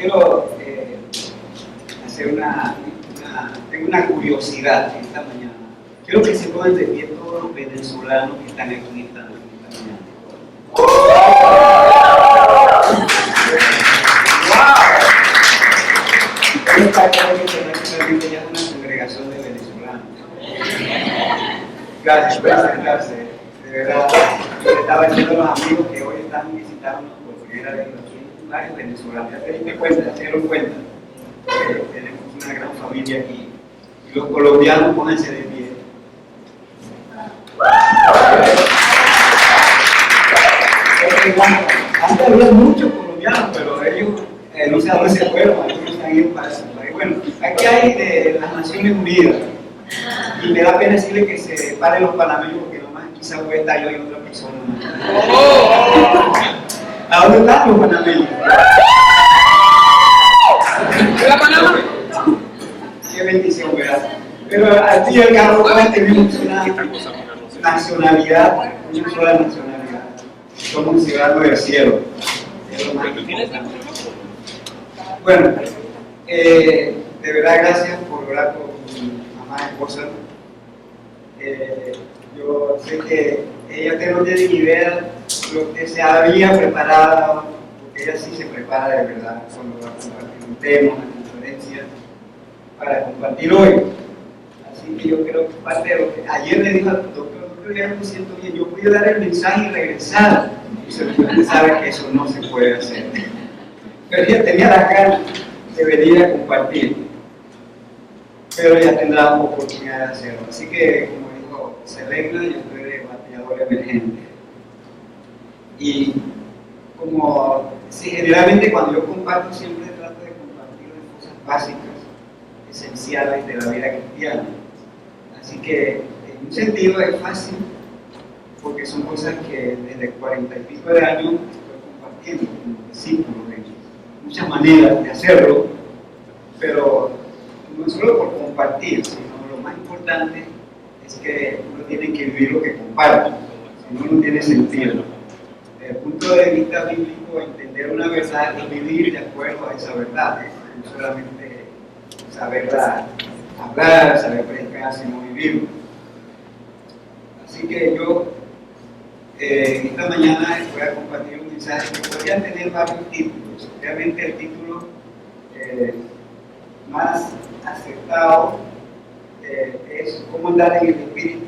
quiero hacer tengo una curiosidad esta mañana. Quiero que se pongan de pie todos los venezolanos que están aquí esta mañana. Esta creo que realmente ya es una congregación de venezolanos. Gracias por acercarse. De verdad, estaba diciendo a los amigos que hoy están visitándonos por primera vez aquí, varios venezolanos. Ya te diste cuenta, se dieron cuenta. Tenemos una gran familia aquí. Y los colombianos, pónganse de pie. Antes había muchos colombianos, pero ellos no sé a dónde se fueron, algunos se han ido para ese país. Bueno, aquí hay de las Naciones Unidas. Y me da pena decirle que se paren los panameños porque nomás quizá voy a estar yo y otra persona. ¿A dónde están los panameños? ¿Viva Panamá? Qué bendición, ¿verdad? Pero al fin y al cabo tenemos una nacionalidad, una sola nacionalidad. Somos ciudadanos del cielo. Es lo más importante. Bueno, de verdad gracias por orar por mi mamá esposa. Yo sé que ella no tiene ni idea lo que se había preparado, porque ella sí se prepara de verdad cuando va a compartir un tema, una conferencia, para compartir hoy. Así que yo creo que parte de lo que ayer le dijo al doctor, ya no me siento bien, yo voy a dar el mensaje y regresar. Y usted sabe que eso no se puede hacer. Pero ella tenía la ganas de venir a compartir, pero ya tendrá oportunidad de hacerlo. Así que, como dijo Selena, yo soy de batallador emergente. Y como sí, generalmente cuando yo comparto, siempre trato de compartir las cosas básicas, esenciales de la vida cristiana. Así que, en un sentido, es fácil, porque son cosas que desde 40 y pico de años estoy compartiendo como discípulo de muchas maneras de hacerlo, pero no solo por compartir, sino lo más importante es que uno tiene que vivir lo que comparte, si no, no tiene sentido. Desde el punto de vista bíblico, entender una verdad y vivir de acuerdo a esa verdad, no solamente saberla hablar, saber predicar, sino vivirlo. Así que yo esta mañana voy a compartir un mensaje que podría tener varios títulos. Realmente el título más acertado es cómo andar en el espíritu,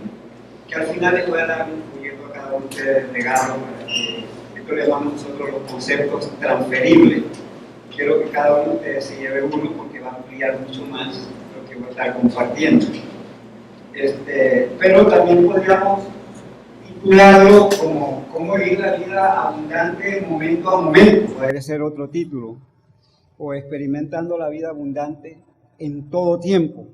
que al final les voy a dar un folleto a cada uno de ustedes regalo para que esto le llamamos nosotros los conceptos transferibles. Quiero que cada uno de ustedes se lleve uno porque va a ampliar mucho más lo que voy a estar compartiendo. Pero también podríamos titularlo como cómo vivir la vida abundante momento a momento. Podría ser otro título. O experimentando la vida abundante en todo tiempo.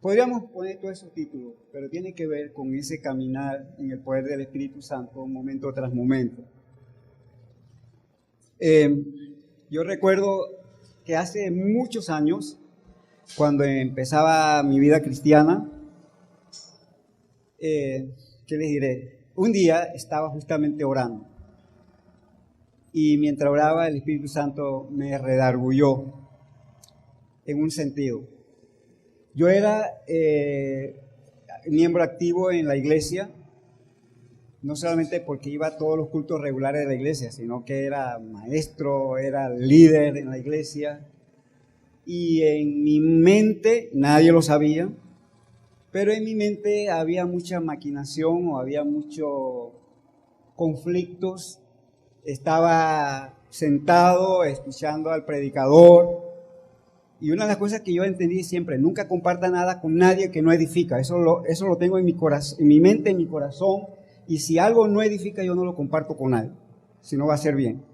Podríamos poner todos esos títulos, pero tiene que ver con ese caminar en el poder del Espíritu Santo momento tras momento. Yo recuerdo que hace muchos años, cuando empezaba mi vida cristiana, ¿qué les diré? Un día estaba justamente orando y mientras oraba el Espíritu Santo me redarguyó en un sentido. Yo era miembro activo en la iglesia, no solamente porque iba a todos los cultos regulares de la iglesia, sino que era maestro, era líder en la iglesia. Y en mi mente, nadie lo sabía, pero en mi mente había mucha maquinación o había muchos conflictos. Estaba sentado escuchando al predicador y una de las cosas que yo entendí siempre, nunca comparta nada con nadie que no edifica. Eso lo tengo en mi corazón, en mi mente, en mi corazón, y si algo no edifica yo no lo comparto con nadie, si no va a ser bien.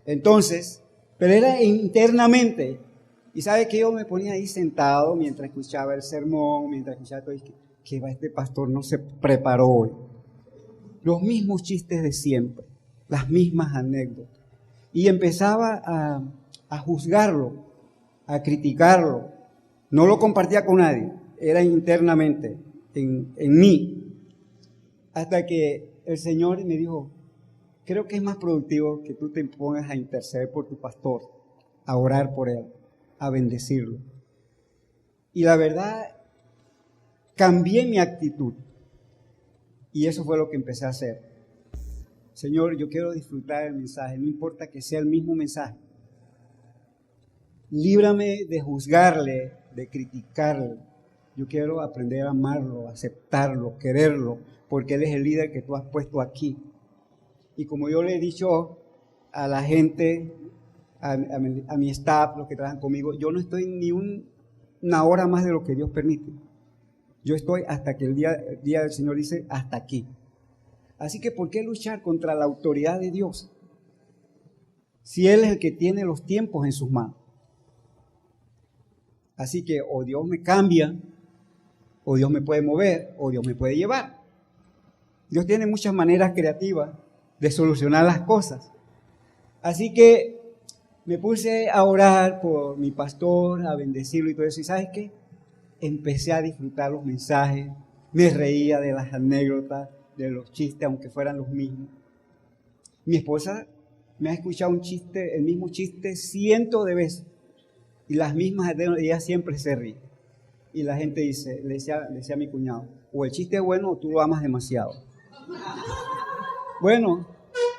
Entonces, pero era internamente. Y sabe que yo me ponía ahí sentado mientras escuchaba el sermón, mientras escuchaba todo, y que este pastor no se preparó hoy. Los mismos chistes de siempre, las mismas anécdotas. Y empezaba a juzgarlo, a criticarlo. No lo compartía con nadie, era internamente, en mí. Hasta que el Señor me dijo, creo que es más productivo que tú te pongas a interceder por tu pastor a orar por él, a bendecirlo. Y la verdad, cambié mi actitud. Y eso fue lo que empecé a hacer. Señor, yo quiero disfrutar el mensaje, no importa que sea el mismo mensaje. Líbrame de juzgarle, de criticarle. Yo quiero aprender a amarlo, aceptarlo, quererlo, porque Él es el líder que tú has puesto aquí. Y como yo le he dicho a la gente, a mi staff, los que trabajan conmigo, yo no estoy ni una hora más de lo que Dios permite. Yo estoy hasta que el día del Señor dice, hasta aquí. Así que, ¿por qué luchar contra la autoridad de Dios? Si Él es el que tiene los tiempos en sus manos. Así que o Dios me cambia, o Dios me puede mover, o Dios me puede llevar. Dios tiene muchas maneras creativas de solucionar las cosas. Así que me puse a orar por mi pastor, a bendecirlo y todo eso. ¿Y sabes qué? Empecé a disfrutar los mensajes, me reía de las anécdotas, de los chistes, aunque fueran los mismos. Mi esposa me ha escuchado el mismo chiste cientos de veces, y las mismas, ella siempre se ríe. Y la gente dice, le decía a mi cuñado, o el chiste es bueno o tú lo amas demasiado. Bueno,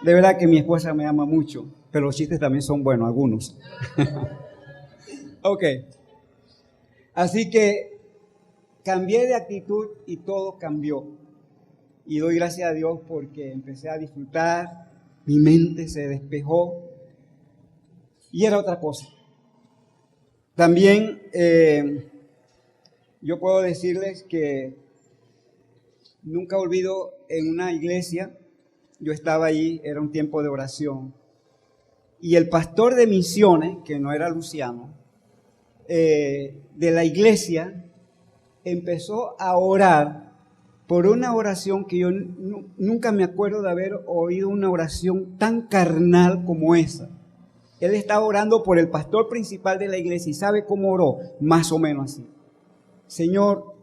de verdad que mi esposa me ama mucho, pero los chistes también son buenos, algunos. Ok. Así que cambié de actitud y todo cambió. Y doy gracias a Dios porque empecé a disfrutar, mi mente se despejó y era otra cosa. También yo puedo decirles que nunca olvido en una iglesia, yo estaba ahí, era un tiempo de oración, y el pastor de misiones, que no era Luciano, de la iglesia, empezó a orar por una oración que yo nunca me acuerdo de haber oído una oración tan carnal como esa. Él estaba orando por el pastor principal de la iglesia y ¿sabe cómo oró? Más o menos así. Señor,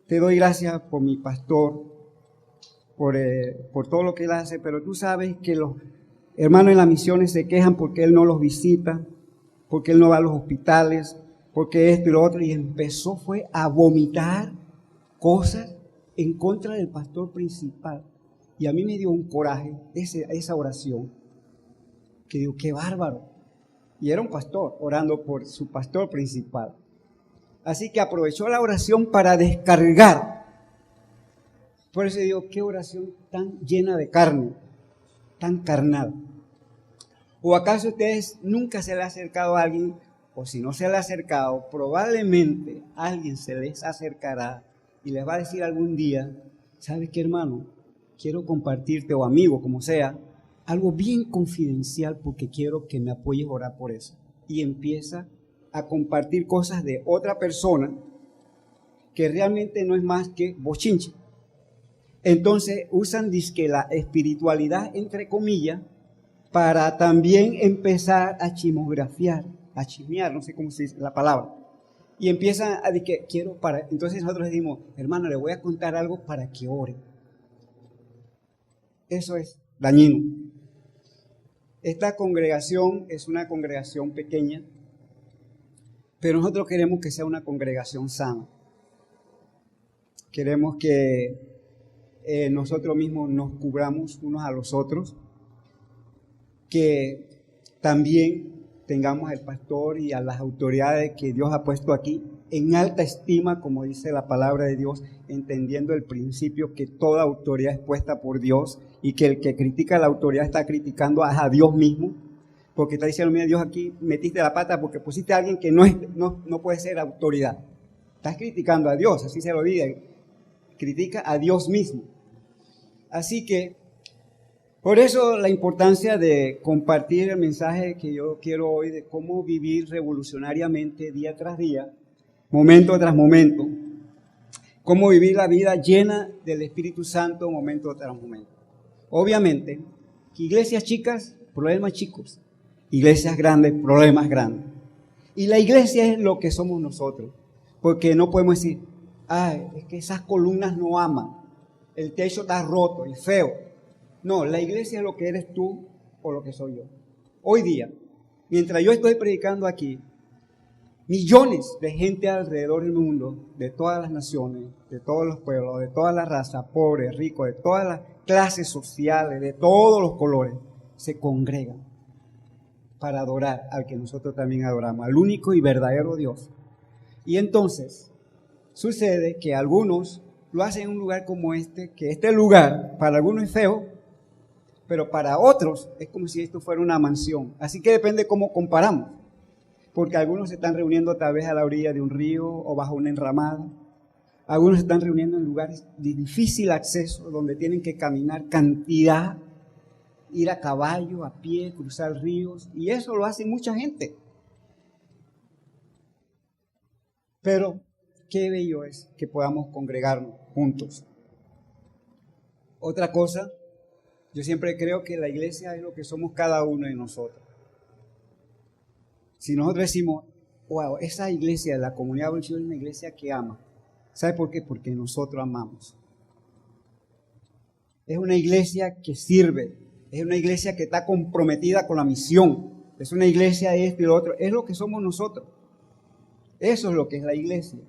te doy gracias por mi pastor, por todo lo que él hace, pero tú sabes que los hermanos en las misiones se quejan porque él no los visita, porque él no va a los hospitales, porque esto y lo otro, y empezó fue a vomitar cosas en contra del pastor principal. Y a mí me dio un coraje esa oración, que digo, qué bárbaro. Y era un pastor orando por su pastor principal. Así que aprovechó la oración para descargar. Por eso digo, qué oración tan llena de carne, tan carnal. ¿O acaso ustedes nunca se le ha acercado a alguien? O si no se le ha acercado, probablemente alguien se les acercará y les va a decir algún día, ¿sabes qué, hermano? Quiero compartirte, o amigo, como sea, algo bien confidencial porque quiero que me apoyes a orar por eso. Y empieza a compartir cosas de otra persona que realmente no es más que bochinche. Entonces usan dizque la espiritualidad, entre comillas, para también empezar a chismografiar, a chismear, no sé cómo se dice la palabra. Y empiezan a decir que quiero para... Entonces nosotros decimos, hermano, le voy a contar algo para que ore. Eso es dañino. Esta congregación es una congregación pequeña, pero nosotros queremos que sea una congregación sana. Queremos que nosotros mismos nos cubramos unos a los otros, que también tengamos al pastor y a las autoridades que Dios ha puesto aquí en alta estima, como dice la palabra de Dios, entendiendo el principio que toda autoridad es puesta por Dios y que el que critica la autoridad está criticando a Dios mismo, porque está diciendo, mira, Dios, aquí metiste la pata porque pusiste a alguien que no puede ser autoridad. Estás criticando a Dios, así se lo diga, critica a Dios mismo. Así que por eso la importancia de compartir el mensaje que yo quiero hoy de cómo vivir revolucionariamente día tras día, momento tras momento, cómo vivir la vida llena del Espíritu Santo momento tras momento. Obviamente, que iglesias chicas, problemas chicos, iglesias grandes, problemas grandes. Y la iglesia es lo que somos nosotros, porque no podemos decir, ay, es que esas columnas no aman, el techo está roto y feo. No, la iglesia es lo que eres tú o lo que soy yo. Hoy día, mientras yo estoy predicando aquí, millones de gente alrededor del mundo, de todas las naciones, de todos los pueblos, de todas las razas, pobres, ricos, de todas las clases sociales, de todos los colores, se congregan para adorar al que nosotros también adoramos, al único y verdadero Dios. Y entonces sucede que algunos lo hacen en un lugar como este, que este lugar para algunos es feo, pero para otros es como si esto fuera una mansión. Así que depende cómo comparamos, porque algunos se están reuniendo tal vez a la orilla de un río o bajo una enramada. Algunos se están reuniendo en lugares de difícil acceso, donde tienen que caminar cantidad, ir a caballo, a pie, cruzar ríos, y eso lo hace mucha gente. Pero qué bello es que podamos congregarnos juntos. Otra cosa, yo siempre creo que la iglesia es lo que somos cada uno de nosotros. Si nosotros decimos, wow, esa iglesia de la Comunidad Bolsillo es una iglesia que ama. ¿Sabe por qué? Porque nosotros amamos. Es una iglesia que sirve, es una iglesia que está comprometida con la misión, es una iglesia de esto y lo otro, es lo que somos nosotros. Eso es lo que es la iglesia,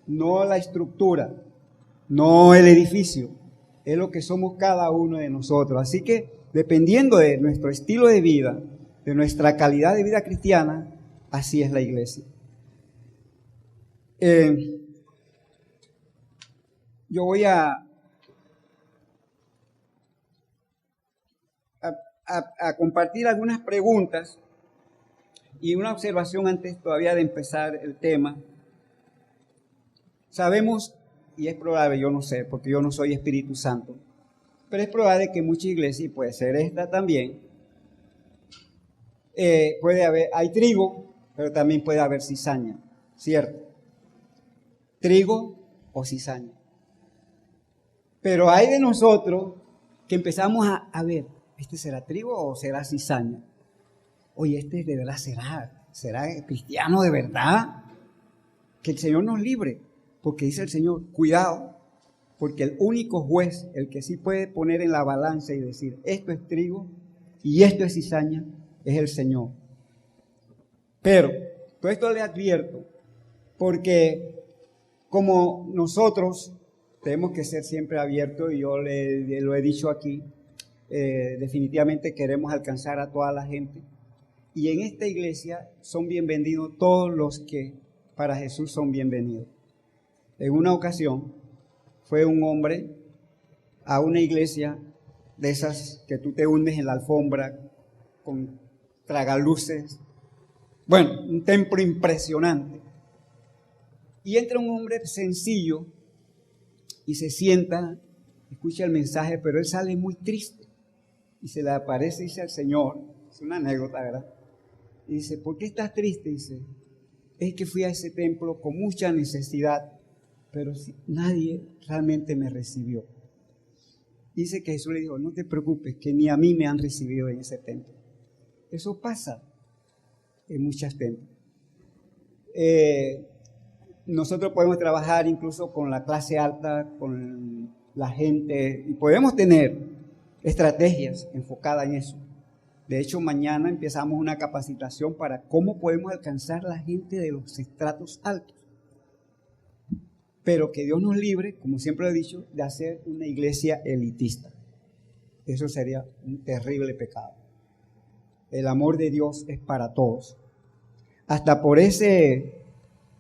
no la estructura, no el edificio, es lo que somos cada uno de nosotros. Así que dependiendo de nuestro estilo de vida, de nuestra calidad de vida cristiana, así es la iglesia. Yo voy a compartir algunas preguntas y una observación antes todavía de empezar el tema. Sabemos, y es probable, yo no sé, porque yo no soy Espíritu Santo, pero es probable que muchas iglesias, y puede ser esta también, hay trigo, pero también puede haber cizaña, ¿cierto? Trigo o cizaña. Pero hay de nosotros que empezamos a ver, ¿este será trigo o será cizaña? Oye, este de verdad será cristiano de verdad. Que el Señor nos libre, porque dice el Señor, cuidado, porque el único juez, el que sí puede poner en la balanza y decir, esto es trigo y esto es cizaña, es el Señor. Pero, todo esto le advierto, porque como nosotros tenemos que ser siempre abiertos, y yo lo he dicho aquí, definitivamente queremos alcanzar a toda la gente. Y en esta iglesia son bienvenidos todos los que para Jesús son bienvenidos. En una ocasión fue un hombre a una iglesia de esas que tú te hundes en la alfombra con tragaluces. Bueno, un templo impresionante. Y entra un hombre sencillo y se sienta, escucha el mensaje, pero él sale muy triste. Y se le aparece y dice al Señor, es una anécdota, ¿verdad? Y dice, ¿por qué estás triste? Dice, es que fui a ese templo con mucha necesidad, pero nadie realmente me recibió. Dice que Jesús le dijo, no te preocupes, que ni a mí me han recibido en ese templo. Eso pasa en muchos templos. Nosotros podemos trabajar incluso con la clase alta, con la gente, y podemos tener estrategias enfocadas en eso. De hecho, mañana empezamos una capacitación para cómo podemos alcanzar a la gente de los estratos altos. Pero que Dios nos libre, como siempre he dicho, de hacer una iglesia elitista. Eso sería un terrible pecado. El amor de Dios es para todos. Hasta por ese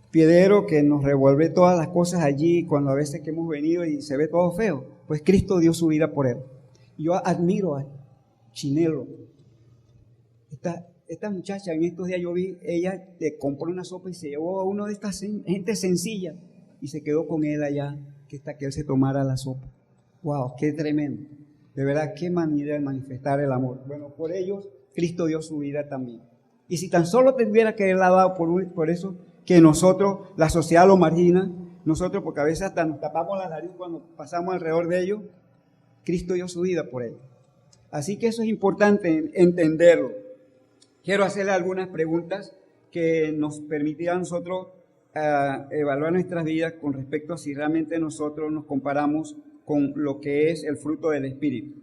piedrero que nos revuelve todas las cosas allí, cuando a veces que hemos venido y se ve todo feo, pues Cristo dio su vida por él. Yo admiro a Chinelo. Esta muchacha, en estos días yo vi, ella le compró una sopa y se llevó a uno de estas gente sencilla y se quedó con él allá, que él se tomara la sopa. ¡Wow! ¡Qué tremendo! De verdad, qué manera de manifestar el amor. Bueno, por ellos Cristo dio su vida también. Y si tan solo tuviera que haberla dado por eso, que nosotros, la sociedad lo margina, nosotros, porque a veces hasta nos tapamos la nariz cuando pasamos alrededor de ellos, Cristo dio su vida por ellos. Así que eso es importante entenderlo. Quiero hacerle algunas preguntas que nos permitirán a nosotros evaluar nuestras vidas con respecto a si realmente nosotros nos comparamos con lo que es el fruto del Espíritu.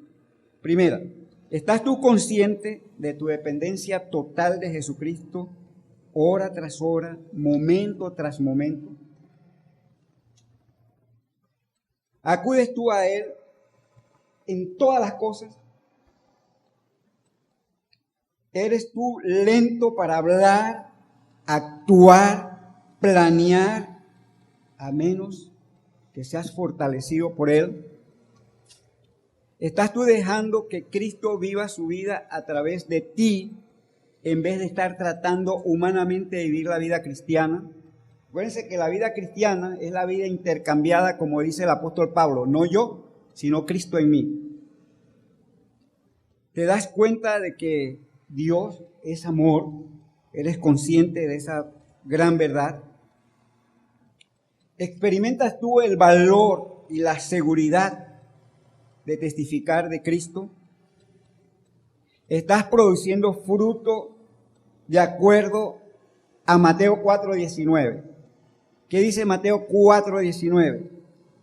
Primera, ¿Estás tú consciente de tu dependencia total de Jesucristo, hora tras hora, momento tras momento? ¿Acudes tú a Él en todas las cosas? ¿Eres tú lento para hablar, actuar, planear, a menos que seas fortalecido por Él? ¿Estás tú dejando que Cristo viva su vida a través de ti en vez de estar tratando humanamente de vivir la vida cristiana? Acuérdense que la vida cristiana es la vida intercambiada, como dice el apóstol Pablo, no yo, sino Cristo en mí. ¿Te das cuenta de que Dios es amor? ¿Eres consciente de esa gran verdad? ¿Experimentas tú el valor y la seguridad de testificar de Cristo? ¿Estás produciendo fruto de acuerdo a Mateo 4:19? ¿Qué dice Mateo 4:19?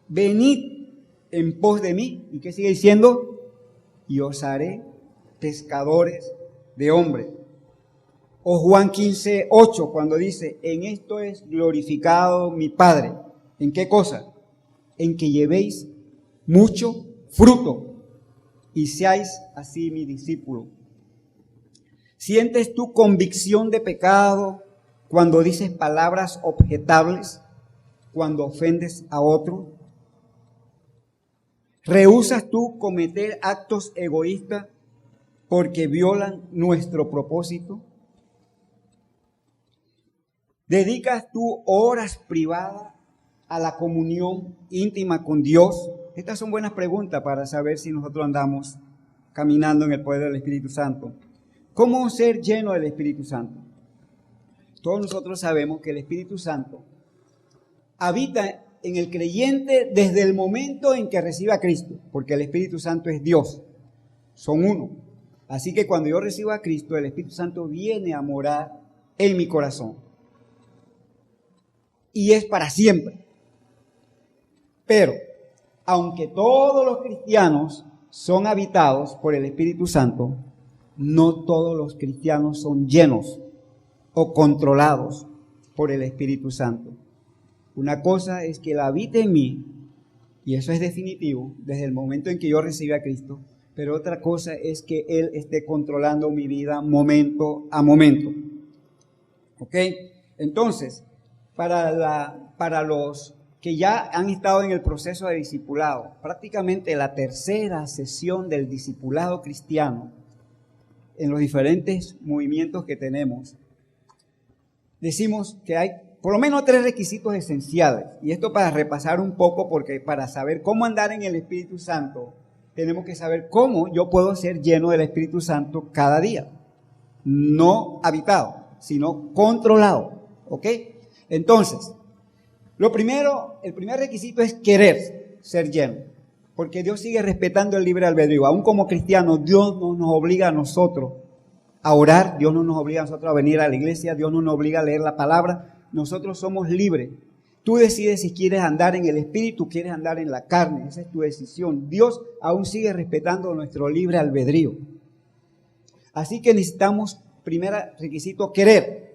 Venid en pos de mí. ¿Y qué sigue diciendo? Y os haré pescadores de hombres. O Juan 15:8, cuando dice, en esto es glorificado mi Padre. ¿En qué cosa? En que llevéis mucho fruto y seáis así mi discípulo. ¿Sientes tu convicción de pecado cuando dices palabras objetables, cuando ofendes a otro? ¿Rehusas tú cometer actos egoístas porque violan nuestro propósito? ¿Dedicas tú horas privadas a la comunión íntima con Dios? Estas son buenas preguntas para saber si nosotros andamos caminando en el poder del Espíritu Santo. ¿Cómo ser lleno del Espíritu Santo? Todos nosotros sabemos que el Espíritu Santo habita en el creyente desde el momento en que recibe a Cristo, porque el Espíritu Santo es Dios, son uno. Así que cuando yo recibo a Cristo, el Espíritu Santo viene a morar en mi corazón. Y es para siempre. Pero, aunque todos los cristianos son habitados por el Espíritu Santo, no todos los cristianos son llenos o controlados por el Espíritu Santo. Una cosa es que Él habite en mí, y eso es definitivo, desde el momento en que yo recibí a Cristo, pero otra cosa es que Él esté controlando mi vida momento a momento. ¿Ok? Entonces, para los que ya han estado en el proceso de discipulado, prácticamente la tercera sesión del discipulado cristiano, en los diferentes movimientos que tenemos, decimos que hay por lo menos 3 requisitos esenciales. Y esto para repasar un poco, porque para saber cómo andar en el Espíritu Santo, tenemos que saber cómo yo puedo ser lleno del Espíritu Santo cada día. No habitado, sino controlado. ¿Ok? Entonces, el primer requisito es querer ser lleno, porque Dios sigue respetando el libre albedrío. Aún como cristianos, Dios no nos obliga a nosotros a orar, Dios no nos obliga a nosotros a venir a la iglesia, Dios no nos obliga a leer la palabra, nosotros somos libres. Tú decides si quieres andar en el Espíritu, quieres andar en la carne, esa es tu decisión. Dios aún sigue respetando nuestro libre albedrío. Así que necesitamos, primer requisito, querer.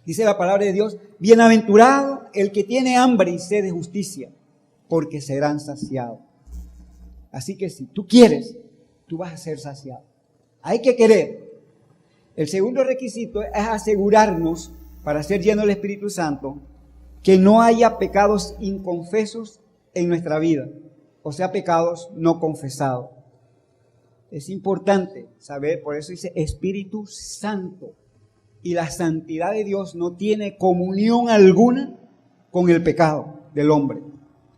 Dice la palabra de Dios, bienaventurado el que tiene hambre y sed de justicia, porque serán saciados. Así que si tú quieres, tú vas a ser saciado. Hay que querer. El segundo requisito es asegurarnos, para ser lleno del Espíritu Santo, que no haya pecados inconfesos en nuestra vida, o sea, pecados no confesados. Es importante saber, por eso dice Espíritu Santo. Y la santidad de Dios no tiene comunión alguna con el pecado del hombre.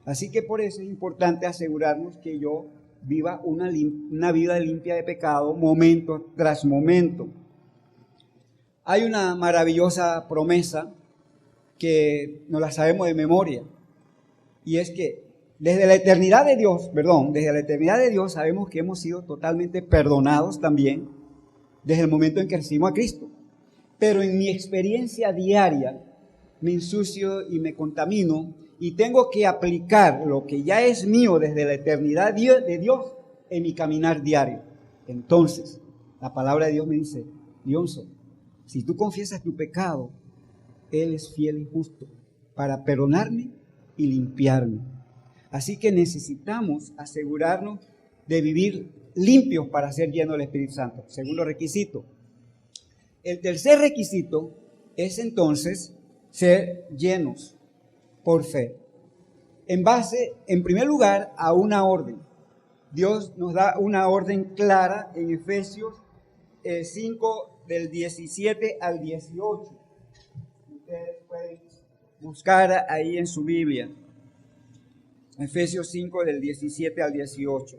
Así que por eso es importante asegurarnos que yo viva una vida limpia de pecado momento tras momento. Hay una maravillosa promesa que nos la sabemos de memoria, y es que desde la eternidad de Dios sabemos que hemos sido totalmente perdonados también desde el momento en que recibimos a Cristo. Pero en mi experiencia diaria me ensucio y me contamino y tengo que aplicar lo que ya es mío desde la eternidad de Dios en mi caminar diario. Entonces, la palabra de Dios me dice, Dionso, si tú confiesas tu pecado, Él es fiel y justo para perdonarme y limpiarme. Así que necesitamos asegurarnos de vivir limpios para ser llenos del Espíritu Santo. Segundo requisito. El tercer requisito es entonces ser llenos por fe. En base, en primer lugar, a una orden. Dios nos da una orden clara en Efesios 5 del 17 al 18. Ustedes pueden buscar ahí en su Biblia. Efesios 5 del 17 al 18.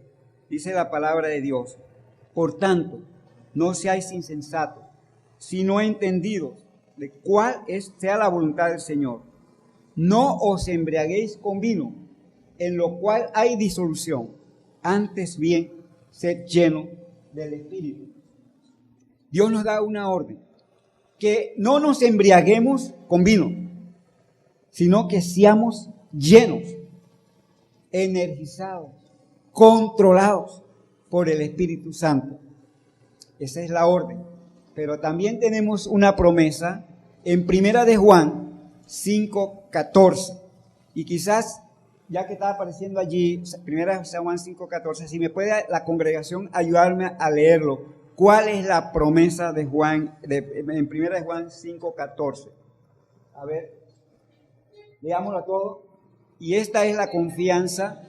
Dice la palabra de Dios: por tanto, no seáis insensatos, sino entendidos de cuál sea la voluntad del Señor. No os embriaguéis con vino, en lo cual hay disolución, antes bien, sed llenos del Espíritu. Dios nos da una orden, que no nos embriaguemos con vino, sino que seamos llenos, energizados, controlados por el Espíritu Santo. Esa es la orden. Pero también tenemos una promesa en Primera de Juan 5:14. Y quizás, ya que está apareciendo allí, Primera de Juan 5:14, si me puede la congregación ayudarme a leerlo. ¿Cuál es la promesa de Juan, en Primera de Juan 5:14? A ver, leámoslo todo. Y esta es la confianza.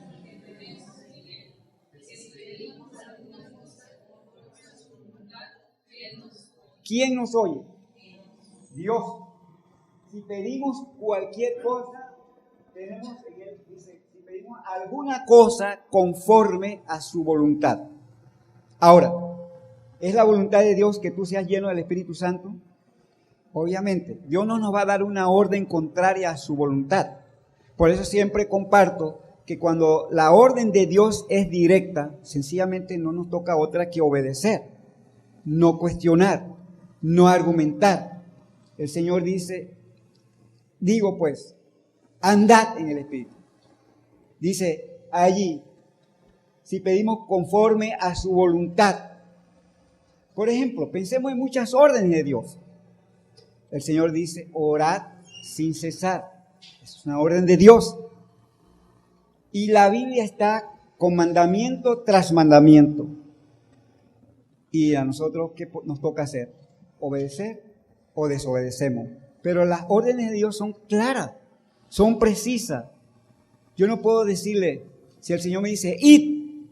¿Quién nos oye? Dios. Si pedimos cualquier cosa, dice, si pedimos alguna cosa conforme a su voluntad. Ahora, ¿es la voluntad de Dios que tú seas lleno del Espíritu Santo? Obviamente, Dios no nos va a dar una orden contraria a su voluntad. Por eso siempre comparto que cuando la orden de Dios es directa, sencillamente no nos toca otra que obedecer, no cuestionar, no argumentar. El Señor dice, digo pues, andad en el Espíritu. Dice allí, si pedimos conforme a su voluntad. Por ejemplo, pensemos en muchas órdenes de Dios. El Señor dice, orad sin cesar. Es una orden de Dios. Y la Biblia está con mandamiento tras mandamiento. Y a nosotros, ¿qué nos toca hacer? ¿Obedecer o desobedecemos? Pero las órdenes de Dios son claras, son precisas. Yo no puedo decirle, si el Señor me dice, id,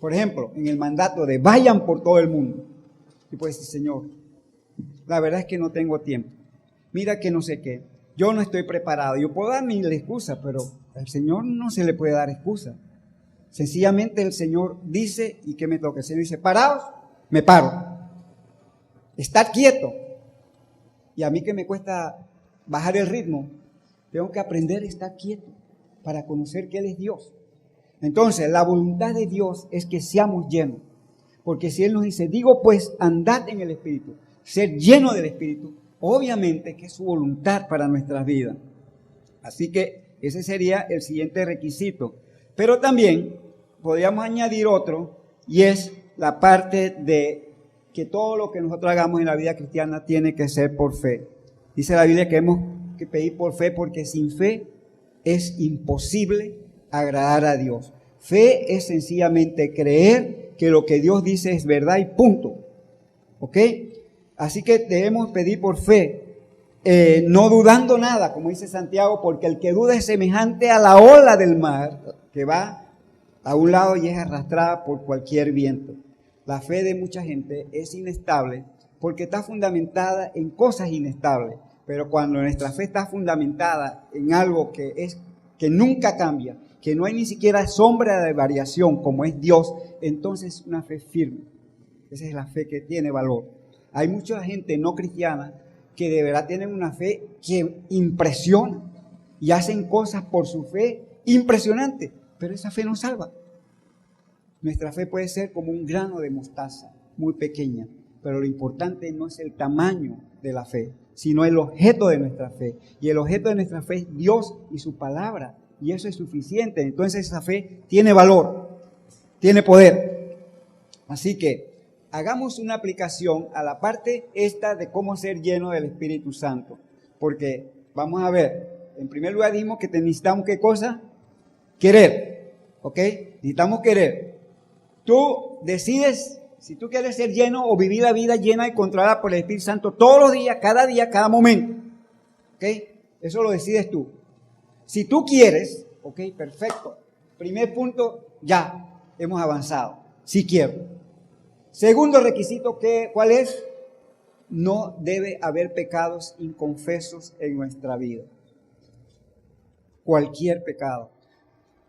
por ejemplo, en el mandato de vayan por todo el mundo. Y puedo decir, Señor, la verdad es que no tengo tiempo. Mira que no sé qué. Yo no estoy preparado. Yo puedo dar mil excusas, pero al Señor no se le puede dar excusa. Sencillamente el Señor dice, ¿y qué me toca? El Señor dice, paraos, me paro. Estar quieto. Y a mí que me cuesta bajar el ritmo, tengo que aprender a estar quieto para conocer que Él es Dios. Entonces, la voluntad de Dios es que seamos llenos. Porque si Él nos dice, digo pues, andad en el Espíritu, ser lleno del Espíritu, obviamente que es su voluntad para nuestras vidas. Así que ese sería el siguiente requisito. Pero también podríamos añadir otro, y es la parte de que todo lo que nosotros hagamos en la vida cristiana tiene que ser por fe. Dice la Biblia que hemos que pedir por fe, porque sin fe es imposible agradar a Dios. Fe es sencillamente creer que lo que Dios dice es verdad y punto. ¿Ok? Así que debemos pedir por fe, no dudando nada, como dice Santiago, porque el que duda es semejante a la ola del mar, que va a un lado y es arrastrada por cualquier viento. La fe de mucha gente es inestable porque está fundamentada en cosas inestables, pero cuando nuestra fe está fundamentada en algo que nunca cambia, que no hay ni siquiera sombra de variación como es Dios, entonces es una fe firme. Esa es la fe que tiene valor. Hay mucha gente no cristiana que de verdad tienen una fe que impresiona y hacen cosas por su fe impresionantes, pero esa fe no salva. Nuestra fe puede ser como un grano de mostaza, muy pequeña, pero lo importante no es el tamaño de la fe, sino el objeto de nuestra fe. Y el objeto de nuestra fe es Dios y su palabra, y eso es suficiente. Entonces esa fe tiene valor, tiene poder. Así que hagamos una aplicación a la parte esta de cómo ser lleno del Espíritu Santo. Porque vamos a ver, en primer lugar dijimos que necesitamos ¿qué cosa? Querer, ¿ok? Necesitamos querer. Tú decides si tú quieres ser lleno o vivir la vida llena y controlada por el Espíritu Santo todos los días, cada momento, ¿ok? Eso lo decides tú. Si tú quieres, ¿ok? Perfecto. Primer punto, ya hemos avanzado. Sí quiero. Segundo requisito, ¿cuál es? No debe haber pecados inconfesos en nuestra vida. Cualquier pecado.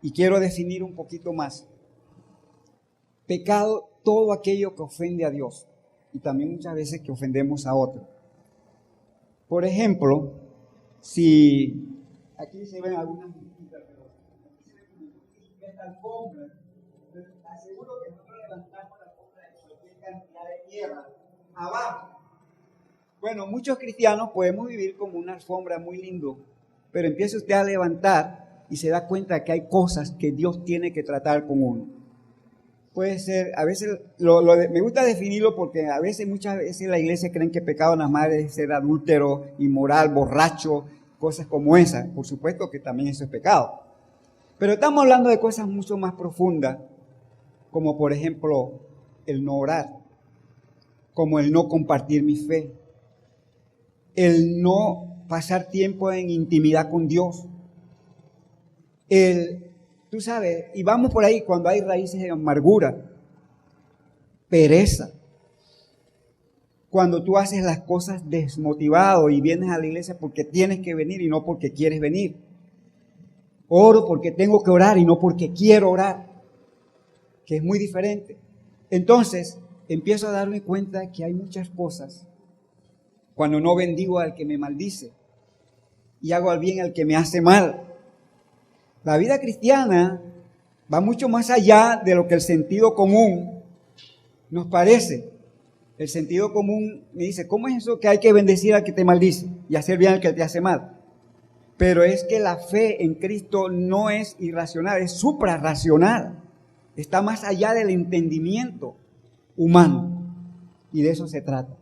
Y quiero definir un poquito más. Pecado, todo aquello que ofende a Dios. Y también muchas veces que ofendemos a otros. Por ejemplo, si aquí se ven algunas minutitas, pero aquí se ven esta alfombra, aseguro que no levantamos la alfombra de cualquier cantidad de tierra abajo. Bueno, muchos cristianos podemos vivir como una alfombra muy lindo, pero empieza usted a levantar y se da cuenta que hay cosas que Dios tiene que tratar con uno. Puede ser, a veces, me gusta definirlo porque muchas veces la iglesia creen que pecado nada más es ser adúltero, inmoral, borracho, cosas como esas. Por supuesto que también eso es pecado. Pero estamos hablando de cosas mucho más profundas, como por ejemplo el no orar, como el no compartir mi fe, el no pasar tiempo en intimidad con Dios, tú sabes, y vamos por ahí cuando hay raíces de amargura, pereza, cuando tú haces las cosas desmotivado y vienes a la iglesia porque tienes que venir y no porque quieres venir. Oro porque tengo que orar y no porque quiero orar, que es muy diferente. Entonces, empiezo a darme cuenta que hay muchas cosas cuando no bendigo al que me maldice y hago al bien al que me hace mal. La vida cristiana va mucho más allá de lo que el sentido común nos parece. El sentido común me dice, ¿cómo es eso que hay que bendecir al que te maldice y hacer bien al que te hace mal? Pero es que la fe en Cristo no es irracional, es suprarracional. Está más allá del entendimiento humano y de eso se trata.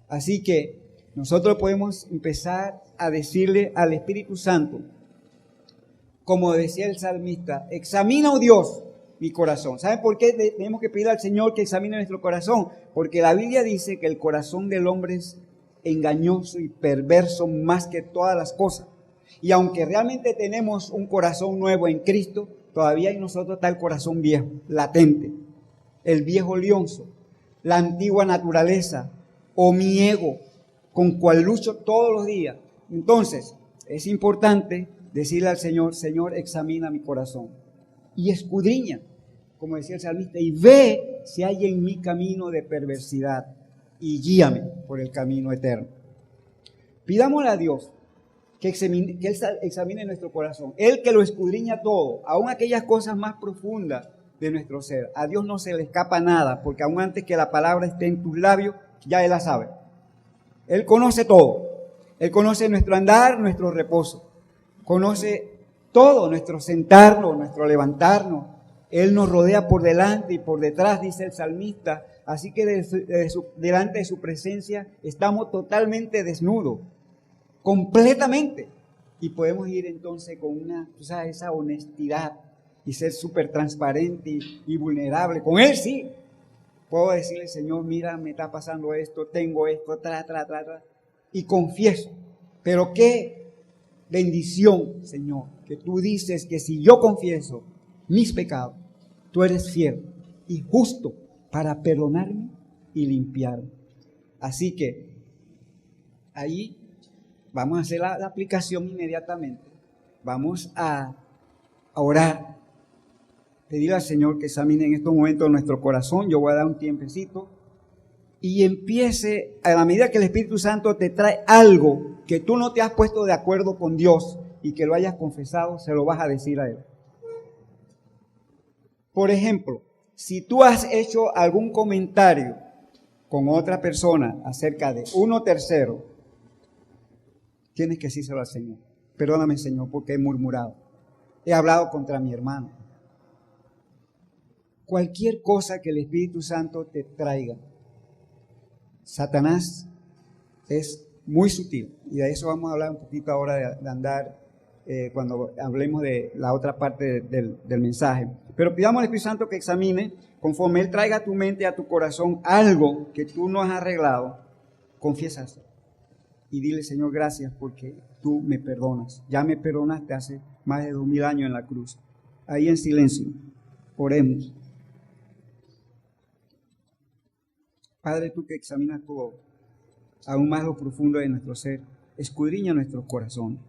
Así que nosotros podemos empezar a decirle al Espíritu Santo, como decía el salmista, examina, oh Dios, mi corazón. ¿Saben por qué tenemos que pedir al Señor que examine nuestro corazón? Porque la Biblia dice que el corazón del hombre es engañoso y perverso más que todas las cosas. Y aunque realmente tenemos un corazón nuevo en Cristo, todavía en nosotros está el corazón viejo, latente, el viejo lionzo, la antigua naturaleza o mi ego, con cual lucho todos los días. Entonces, es importante decirle al Señor, Señor, examina mi corazón y escudriña, como decía el salmista, y ve si hay en mi camino de perversidad y guíame por el camino eterno. Pidámosle a Dios que Él examine nuestro corazón, Él que lo escudriña todo, aun aquellas cosas más profundas de nuestro ser. A Dios no se le escapa nada, porque aun antes que la palabra esté en tus labios, ya Él la sabe. Él conoce todo, Él conoce nuestro andar, nuestro reposo. Conoce todo, nuestro sentarnos, nuestro levantarnos. Él nos rodea por delante y por detrás, dice el salmista. Así que delante de su presencia estamos totalmente desnudos, completamente. Y podemos ir entonces con esa honestidad y ser súper transparente y vulnerable. Con Él sí. Puedo decirle, Señor, mira, me está pasando esto, tengo esto, y confieso. Pero qué bendición, Señor, que tú dices que si yo confieso mis pecados, tú eres fiel y justo para perdonarme y limpiarme. Así que ahí vamos a hacer la aplicación inmediatamente. Vamos a orar, pedir al Señor que examine en estos momentos nuestro corazón. Yo voy a dar un tiempecito y empiece, a la medida que el Espíritu Santo te trae algo que tú no te has puesto de acuerdo con Dios y que lo hayas confesado, se lo vas a decir a Él. Por ejemplo, si tú has hecho algún comentario con otra persona acerca de uno tercero, tienes que decírselo al Señor. Perdóname, Señor, porque he murmurado. He hablado contra mi hermano. cualquier cosa que el Espíritu Santo te traiga. Satanás es muy sutil, y de eso vamos a hablar un poquito ahora de andar cuando hablemos de la otra parte del mensaje. Pero pidamos al Espíritu Santo que examine, conforme Él traiga a tu mente y a tu corazón algo que tú no has arreglado, confiésalo y dile: Señor, gracias porque tú me perdonas. Ya me perdonaste hace más de 2000 años en la cruz. Ahí en silencio, oremos. Padre, tú que examinas todo, aún más lo profundo de nuestro ser, escudriña nuestro corazón.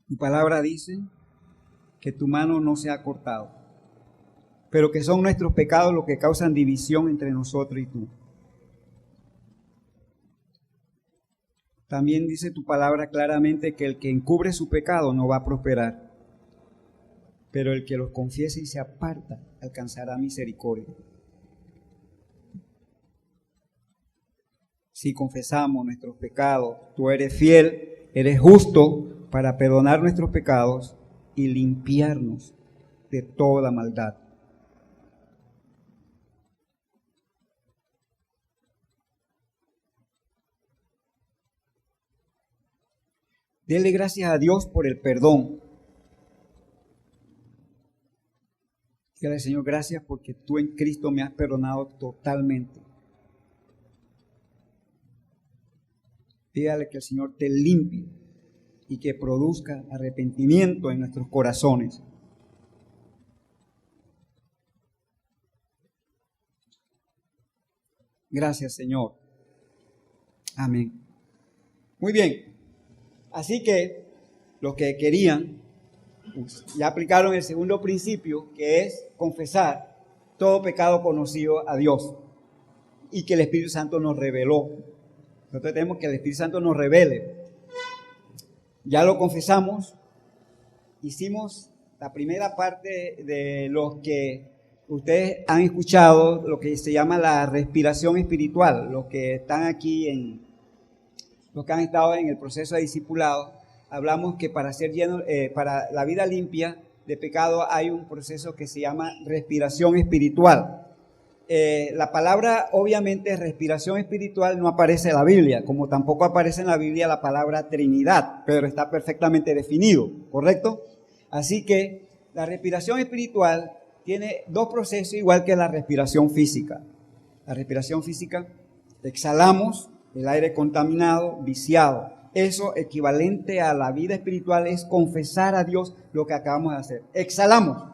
Tu palabra dice que tu mano no se ha cortado, pero que son nuestros pecados los que causan división entre nosotros y tú. También dice tu palabra claramente que el que encubre su pecado no va a prosperar, pero el que los confiese y se aparta alcanzará misericordia. Si confesamos nuestros pecados, tú eres fiel, eres justo para perdonar nuestros pecados y limpiarnos de toda maldad. Dele gracias a Dios por el perdón. Dígale: Señor, gracias porque tú en Cristo me has perdonado totalmente. Dígale que el Señor te limpie y que produzca arrepentimiento en nuestros corazones. Gracias, Señor. Amén. Muy bien. Así que los que querían, pues, ya aplicaron el segundo principio, que es confesar todo pecado conocido a Dios y que el Espíritu Santo nos reveló. Nosotros tenemos que el Espíritu Santo nos revele. Ya lo confesamos, hicimos la primera parte de los que ustedes han escuchado, lo que se llama la respiración espiritual. Los que están aquí, los que han estado en el proceso de discipulado, hablamos que para ser lleno, para la vida limpia de pecado hay un proceso que se llama respiración espiritual. La palabra, obviamente, respiración espiritual no aparece en la Biblia, como tampoco aparece en la Biblia la palabra Trinidad, pero está perfectamente definido, ¿correcto? Así que la respiración espiritual tiene dos procesos igual que la respiración física. La respiración física, exhalamos el aire contaminado, viciado. Eso equivalente a la vida espiritual es confesar a Dios lo que acabamos de hacer. Exhalamos,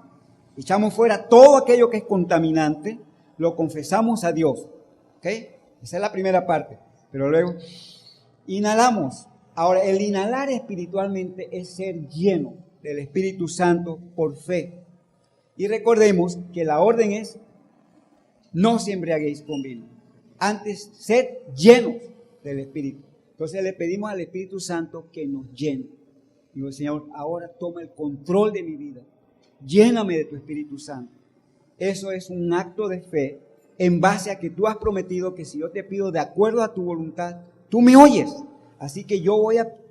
echamos fuera todo aquello que es contaminante, lo confesamos a Dios, ¿ok? Esa es la primera parte, pero luego inhalamos. Ahora, el inhalar espiritualmente es ser lleno del Espíritu Santo por fe. Y recordemos que la orden es: no se embriaguéis con vino, antes sed llenos del Espíritu. Entonces le pedimos al Espíritu Santo que nos llene. Digo: Señor, ahora toma el control de mi vida, lléname de tu Espíritu Santo. Eso es un acto de fe en base a que tú has prometido que si yo te pido de acuerdo a tu voluntad, tú me oyes. Así que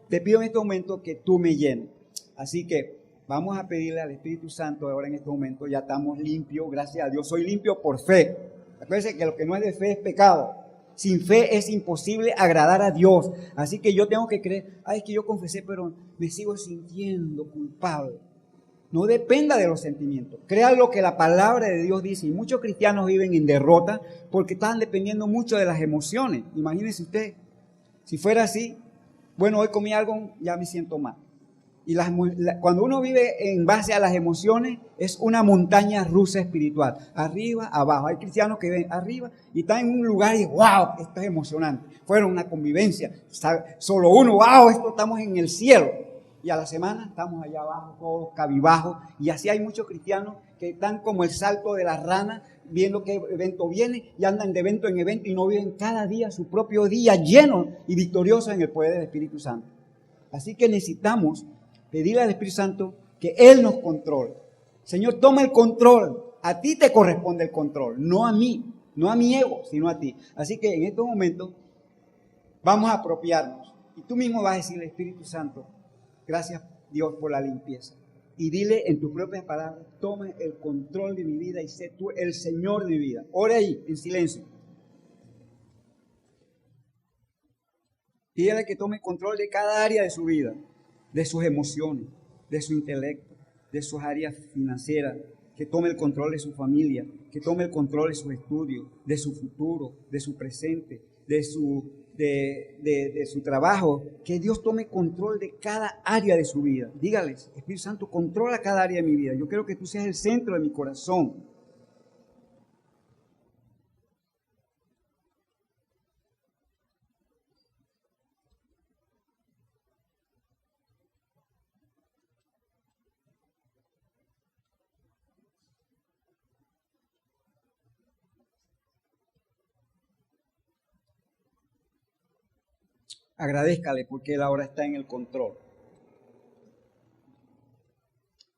te pido en este momento que tú me llenes. Así que vamos a pedirle al Espíritu Santo ahora en este momento. Ya estamos limpios, gracias a Dios. Soy limpio por fe. Acuérdense que lo que no es de fe es pecado. Sin fe es imposible agradar a Dios. Así que yo tengo que creer: es que yo confesé, pero me sigo sintiendo culpable. No dependa de los sentimientos. Crea lo que la palabra de Dios dice. Y muchos cristianos viven en derrota porque están dependiendo mucho de las emociones. Imagínense usted, si fuera así: bueno, hoy comí algo, ya me siento mal. Y cuando uno vive en base a las emociones, es una montaña rusa espiritual. Arriba, abajo. Hay cristianos que ven arriba y están en un lugar y wow, esto es emocionante. Fueron una convivencia. Solo uno, wow, estamos en el cielo. Y a la semana estamos allá abajo, todos cabibajos. Y así hay muchos cristianos que están como el salto de la rana, viendo qué evento viene y andan de evento en evento y no viven cada día su propio día lleno y victorioso en el poder del Espíritu Santo. Así que necesitamos pedirle al Espíritu Santo que Él nos controle. Señor, toma el control. A ti te corresponde el control, no a mí, no a mi ego, sino a ti. Así que en estos momentos Vamos a apropiarnos. Y tú mismo vas a decirle, Espíritu Santo, gracias Dios por la limpieza. Y dile en tus propias palabras, toma el control de mi vida y sé tú el Señor de mi vida. Ora ahí, en silencio. Pídele que tome control de cada área de su vida, de sus emociones, de su intelecto, de sus áreas financieras, que tome el control de su familia, que tome el control de sus estudios, de su futuro, de su presente, de su trabajo, que Dios tome control de cada área de su vida. Dígales, Espíritu Santo, controla cada área de mi vida. Yo quiero que tú seas el centro de mi corazón. Agradézcale porque Él ahora está en el control.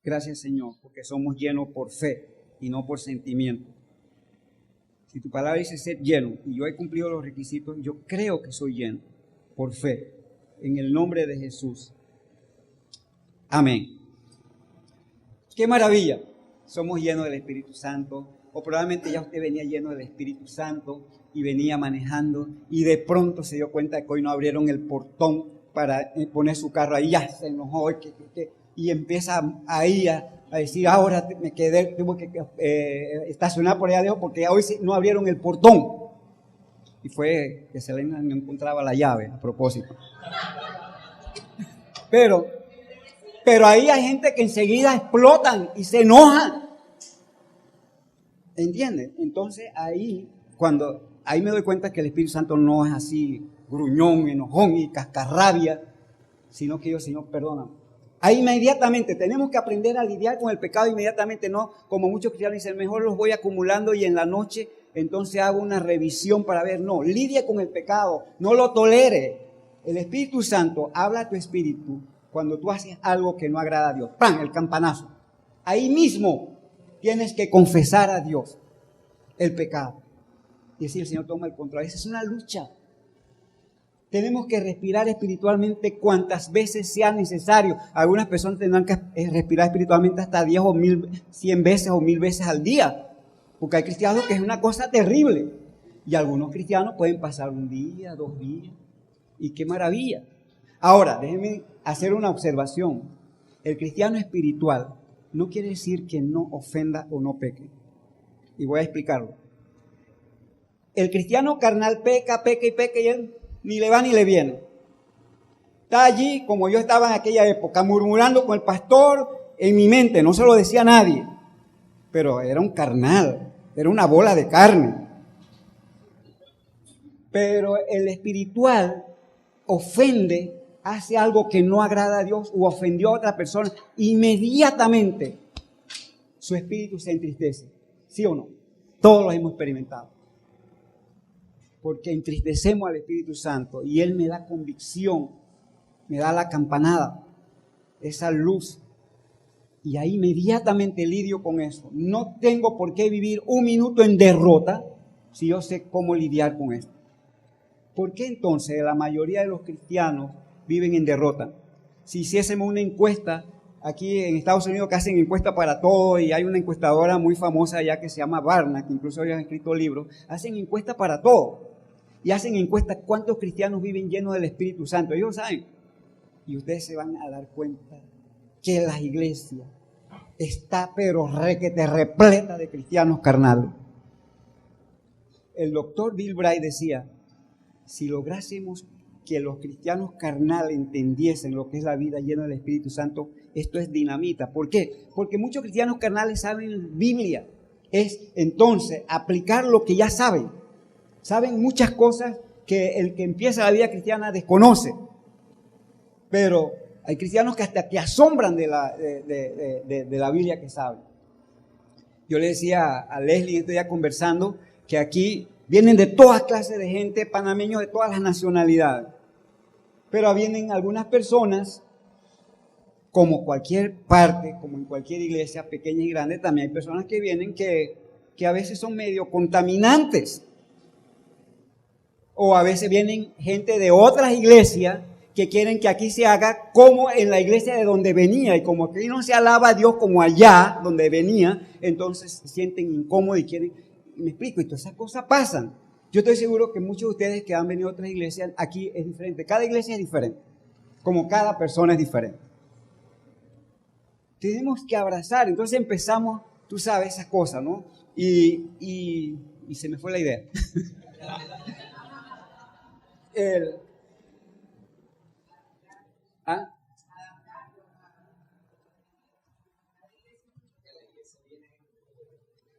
Gracias, Señor, porque somos llenos por fe y no por sentimiento. Si tu palabra dice ser lleno y yo he cumplido los requisitos, yo creo que soy lleno por fe. En el nombre de Jesús. Amén. ¡Qué maravilla! Somos llenos del Espíritu Santo. O probablemente ya usted venía lleno del Espíritu Santo y venía manejando y de pronto se dio cuenta que hoy no abrieron el portón para poner su carro ahí, ya se enojó y empieza ahí a decir, ahora me quedé, tuve que estacionar por allá lejos porque hoy no abrieron el portón. Y fue que Selena no encontraba la llave, a propósito. Pero ahí hay gente que enseguida explotan y se enojan. ¿Entiendes? Entonces ahí me doy cuenta que el Espíritu Santo no es así gruñón, enojón y cascarrabia, sino que yo, Señor, perdóname. Ahí inmediatamente tenemos que aprender a lidiar con el pecado inmediatamente, no como muchos cristianos dicen, mejor los voy acumulando y en la noche entonces hago una revisión para ver. No, lidia con el pecado, no lo tolere. El Espíritu Santo habla a tu espíritu cuando tú haces algo que no agrada a Dios. ¡Pam! El campanazo. Ahí mismo tienes que confesar a Dios el pecado. Y decir, el Señor toma el control. Esa es una lucha. Tenemos que respirar espiritualmente cuantas veces sea necesario. Algunas personas tendrán que respirar espiritualmente hasta 10 o 100 veces o 1000 veces al día. Porque hay cristianos que es una cosa terrible. Y algunos cristianos pueden pasar un día, 2 días. Y qué maravilla. Ahora, déjenme hacer una observación. El cristiano espiritual no quiere decir que no ofenda o no peque. Y voy a explicarlo. El cristiano carnal peca y él ni le va ni le viene. Está allí como yo estaba en aquella época, murmurando con el pastor en mi mente, no se lo decía a nadie. Pero era un carnal, era una bola de carne. Pero el espiritual ofende, hace algo que no agrada a Dios o ofendió a otra persona, inmediatamente su espíritu se entristece. ¿Sí o no? Todos lo hemos experimentado. Porque entristecemos al Espíritu Santo y Él me da convicción, me da la campanada, esa luz. Y ahí inmediatamente lidio con eso. No tengo por qué vivir un minuto en derrota si yo sé cómo lidiar con esto. ¿Por qué entonces la mayoría de los cristianos viven en derrota? Si hiciésemos una encuesta, aquí en Estados Unidos que hacen encuesta para todo y hay una encuestadora muy famosa allá que se llama Barna, que incluso habían escrito libros, hacen encuesta para todo. Y hacen encuestas cuántos cristianos viven llenos del Espíritu Santo. Ellos saben. Y ustedes se van a dar cuenta que la iglesia está pero requete repleta de cristianos carnales. El doctor Bill Bright decía, si lográsemos que los cristianos carnales entendiesen lo que es la vida llena del Espíritu Santo, esto es dinamita. ¿Por qué? Porque muchos cristianos carnales saben Biblia. Es entonces aplicar lo que ya saben. Saben muchas cosas que el que empieza la vida cristiana desconoce. Pero hay cristianos que hasta te asombran de la Biblia que saben. Yo le decía a Leslie, este día conversando, que aquí vienen de todas clases de gente, panameños de todas las nacionalidades. Pero vienen algunas personas, como cualquier parte, como en cualquier iglesia, pequeña y grande, también hay personas que vienen que a veces son medio contaminantes. O a veces vienen gente de otras iglesias que quieren que aquí se haga como en la iglesia de donde venía. Y como aquí no se alaba a Dios como allá donde venía, entonces se sienten incómodos y quieren... Me explico, y todas esas cosas pasan. Yo estoy seguro que muchos de ustedes que han venido a otras iglesias, aquí es diferente. Cada iglesia es diferente. Como cada persona es diferente. Tenemos que abrazar. Entonces empezamos, tú sabes, esas cosas, ¿no? Y se me fue la idea. ¿Ah?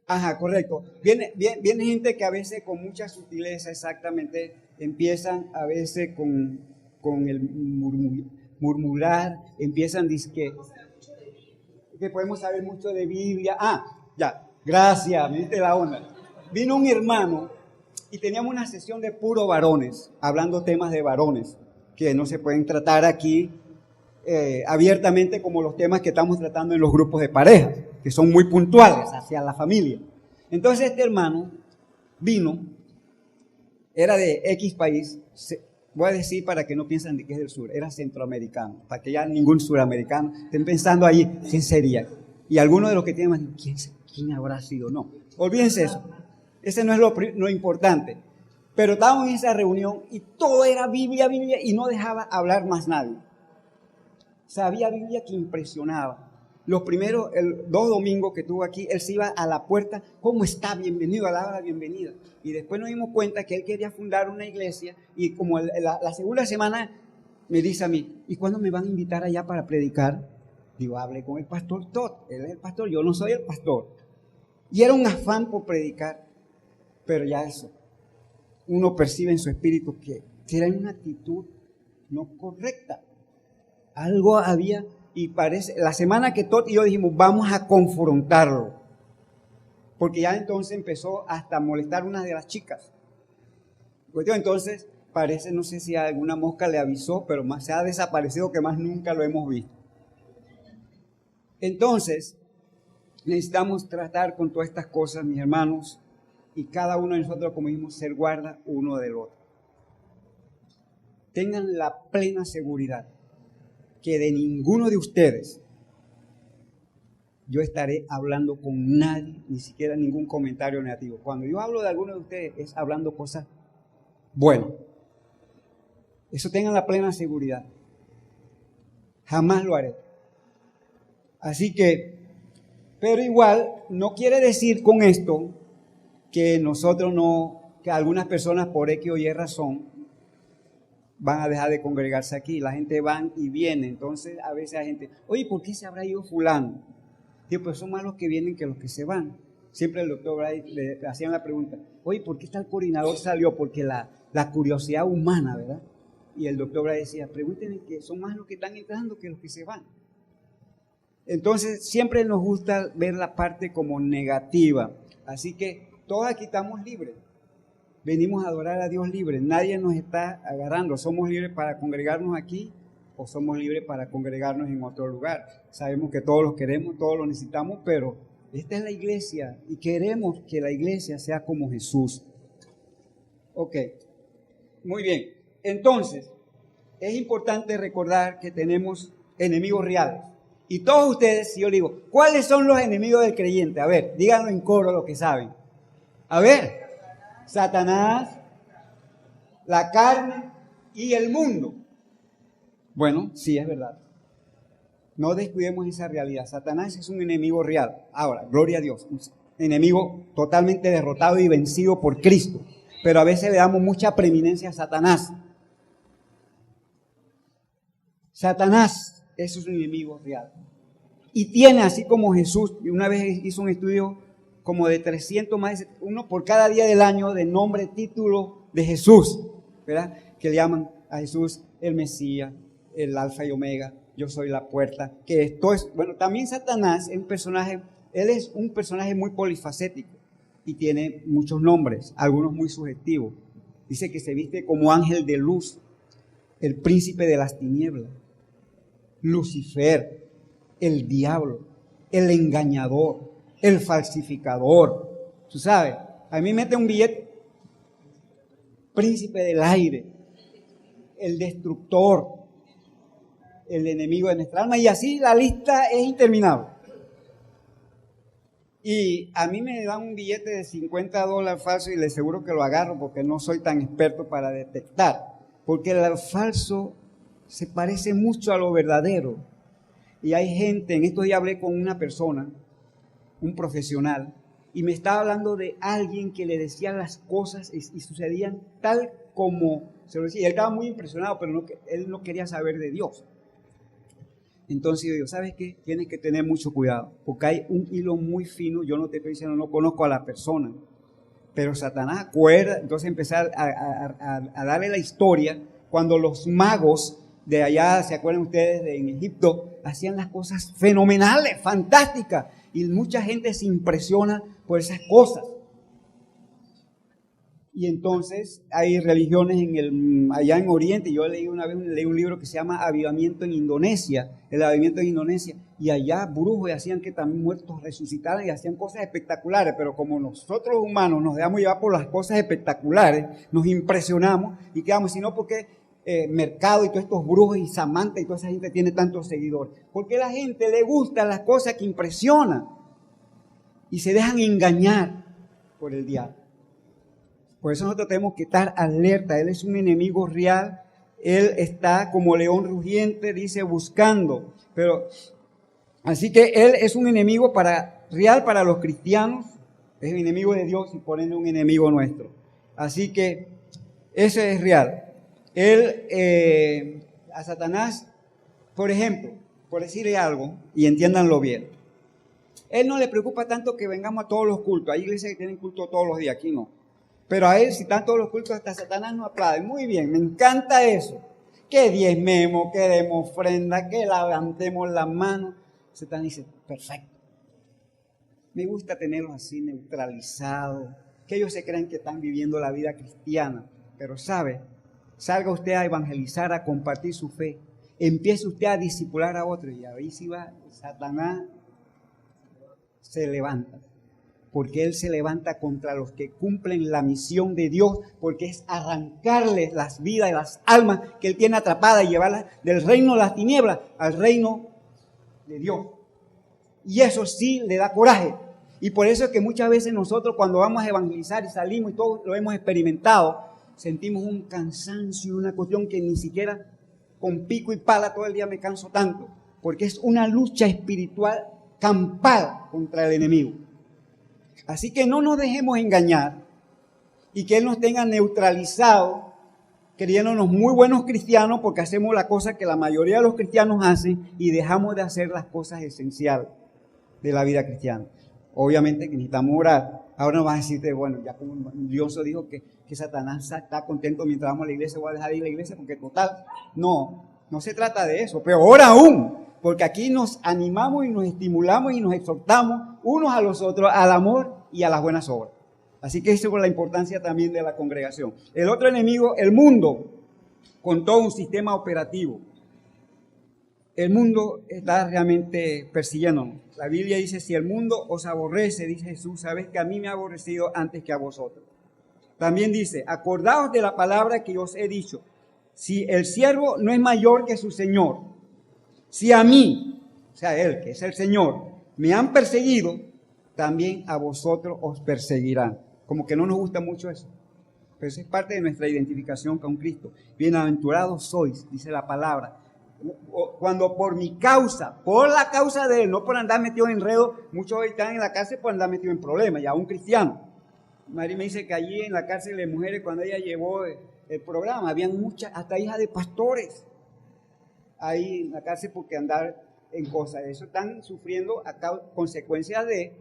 Ajá, correcto. Viene gente que a veces con mucha sutileza exactamente empiezan a veces con el murmurar, empiezan que podemos saber mucho de Biblia. Ah, ya, gracias, me diste la onda. Vino un hermano y teníamos una sesión de puro varones, hablando temas de varones, que no se pueden tratar aquí abiertamente como los temas que estamos tratando en los grupos de parejas, que son muy puntuales hacia la familia. Entonces este hermano vino, era de X país, voy a decir para que no piensen de que es del sur, era centroamericano, para que ya ningún suramericano estén pensando allí, ¿quién sería? Y algunos de los que tienen más, ¿quién habrá sido? No, olvídense eso, ese no es lo importante. Pero estábamos en esa reunión y todo era Biblia, y no dejaba hablar más nadie. Sabía Biblia que impresionaba. Los primeros 2 domingos que tuvo aquí, él se iba a la puerta, ¿cómo está? Bienvenido, alaba la bienvenida. Y después nos dimos cuenta que él quería fundar una iglesia y como la segunda semana me dice a mí, ¿y cuándo me van a invitar allá para predicar? Digo, hable con el pastor Todd, él es el pastor, yo no soy el pastor. Y era un afán por predicar, pero ya eso, uno percibe en su espíritu que era una actitud no correcta. Algo había, y parece, la semana que Todd y yo dijimos, vamos a confrontarlo. Porque ya entonces empezó hasta a molestar una de las chicas. Entonces, parece, no sé si alguna mosca le avisó, pero más se ha desaparecido que más nunca lo hemos visto. Entonces, necesitamos tratar con todas estas cosas, mis hermanos, y cada uno de nosotros, como dijimos, ser guarda uno del otro. Tengan la plena seguridad que de ninguno de ustedes yo estaré hablando con nadie, ni siquiera ningún comentario negativo. Cuando yo hablo de alguno de ustedes es hablando cosas buenas. Eso tengan la plena seguridad. Jamás lo haré. Así que, pero igual no quiere decir con esto que nosotros no, que algunas personas por X o Y razón van a dejar de congregarse aquí. La gente va y viene. Entonces a veces hay gente, oye, ¿por qué se habrá ido fulano? Digo, pues son más los que vienen que los que se van. Siempre el doctor Bray le hacían la pregunta, oye, ¿por qué el coordinador salió? Porque la curiosidad humana, ¿verdad? Y el doctor Bray decía, pregúntenle que son más los que están entrando que los que se van. Entonces siempre nos gusta ver la parte como negativa. Así que todos aquí estamos libres. Venimos a adorar a Dios libre. Nadie nos está agarrando. Somos libres para congregarnos aquí o somos libres para congregarnos en otro lugar. Sabemos que todos los queremos, todos los necesitamos, pero esta es la iglesia y queremos que la iglesia sea como Jesús. Ok, muy bien. Entonces, es importante recordar que tenemos enemigos reales. Y todos ustedes, si yo les digo, ¿cuáles son los enemigos del creyente? A ver, díganlo en coro lo que saben. A ver. Satanás, la carne y el mundo. Bueno, sí, es verdad. No descuidemos esa realidad. Satanás es un enemigo real. Ahora, gloria a Dios, un enemigo totalmente derrotado y vencido por Cristo. Pero a veces le damos mucha preeminencia a Satanás. Satanás es un enemigo real. Y tiene, así como Jesús, una vez hizo un estudio como de 300 más, uno por cada día del año de nombre, título de Jesús, ¿verdad? Que le llaman a Jesús el Mesías, el Alfa y Omega, yo soy la puerta, que esto es, bueno, también Satanás es un personaje, él es un personaje muy polifacético y tiene muchos nombres, algunos muy sugestivos. Dice que se viste como ángel de luz, el príncipe de las tinieblas, Lucifer, el diablo, el engañador, el falsificador. Tú sabes, a mí mete un billete, príncipe del aire, el destructor, el enemigo de nuestra alma, y así la lista es interminable. Y a mí me dan un billete de $50 falso y les aseguro que lo agarro porque no soy tan experto para detectar, porque el falso se parece mucho a lo verdadero. Y hay gente, en estos días hablé con una persona, un profesional, y me estaba hablando de alguien que le decía las cosas y sucedían tal como se lo decía. Y él estaba muy impresionado, pero él no quería saber de Dios. Entonces yo digo, ¿sabes qué? Tienes que tener mucho cuidado, porque hay un hilo muy fino. Yo no te estoy diciendo, no conozco a la persona, pero Satanás acuerda. Entonces empezar a darle la historia cuando los magos de allá, ¿se acuerdan ustedes? En Egipto, hacían las cosas fenomenales, fantásticas, y mucha gente se impresiona por esas cosas. Y entonces hay religiones allá en Oriente. Yo leí una vez un libro que se llama Avivamiento en Indonesia, el avivamiento en Indonesia, y allá brujos y hacían que también muertos resucitaran y hacían cosas espectaculares, pero como nosotros humanos nos dejamos llevar por las cosas espectaculares, nos impresionamos y quedamos, sino porque Mercado y todos estos brujos y Samantha y toda esa gente tiene tantos seguidores, porque a la gente le gustan las cosas que impresionan y se dejan engañar por el diablo. Por eso nosotros tenemos que estar alerta. Él es un enemigo real. Él está como león rugiente, dice, buscando. Así que él es un enemigo real para los cristianos. Es un enemigo de Dios y por ende un enemigo nuestro. Así que ese es real. A Satanás, por ejemplo, por decirle algo, y entiéndanlo bien, él no le preocupa tanto que vengamos a todos los cultos. Hay iglesias que tienen culto todos los días, aquí no. Pero a él, si están todos los cultos, hasta Satanás nos aplaude. Muy bien, me encanta eso. Que diezmemos, que demos ofrenda, que levantemos las manos. Satanás dice, perfecto. Me gusta tenerlos así neutralizados, que ellos se creen que están viviendo la vida cristiana. Pero sabe, salga usted a evangelizar, a compartir su fe. Empiece usted a discipular a otros. Y ahí sí va, Satanás se levanta. Porque él se levanta contra los que cumplen la misión de Dios, porque es arrancarles las vidas y las almas que él tiene atrapadas y llevarlas del reino de las tinieblas al reino de Dios. Y eso sí le da coraje. Y por eso es que muchas veces nosotros cuando vamos a evangelizar y salimos y todos lo hemos experimentado, sentimos un cansancio, una cuestión que ni siquiera con pico y pala todo el día me canso tanto, porque es una lucha espiritual campal contra el enemigo. Así que no nos dejemos engañar y que él nos tenga neutralizado, creyéndonos muy buenos cristianos porque hacemos la cosa que la mayoría de los cristianos hacen y dejamos de hacer las cosas esenciales de la vida cristiana. Obviamente que necesitamos orar. Ahora nos vas a decirte, bueno, ya como Dios dijo que Satanás está contento mientras vamos a la iglesia, voy a dejar de ir a la iglesia porque total, no se trata de eso, peor aún. Porque aquí nos animamos y nos estimulamos y nos exhortamos unos a los otros al amor y a las buenas obras. Así que eso es la importancia también de la congregación. El otro enemigo, el mundo, con todo un sistema operativo. El mundo está realmente persiguiéndonos. La Biblia dice, si el mundo os aborrece, dice Jesús, sabes que a mí me ha aborrecido antes que a vosotros. También dice, acordaos de la palabra que os he dicho. Si el siervo no es mayor que su Señor, si a mí, o sea, él, que es el Señor, me han perseguido, también a vosotros os perseguirán. Como que no nos gusta mucho eso. Pero eso es parte de nuestra identificación con Cristo. Bienaventurados sois, dice la palabra. Cuando por mi causa, por la causa de él, no por andar metido en enredo, muchos hoy están en la cárcel por andar metido en problemas, ya un cristiano. María me dice que allí en la cárcel de mujeres, cuando ella llevó el programa, habían muchas, hasta hijas de pastores, ahí en la cárcel porque andar en cosas. Eso están sufriendo consecuencias de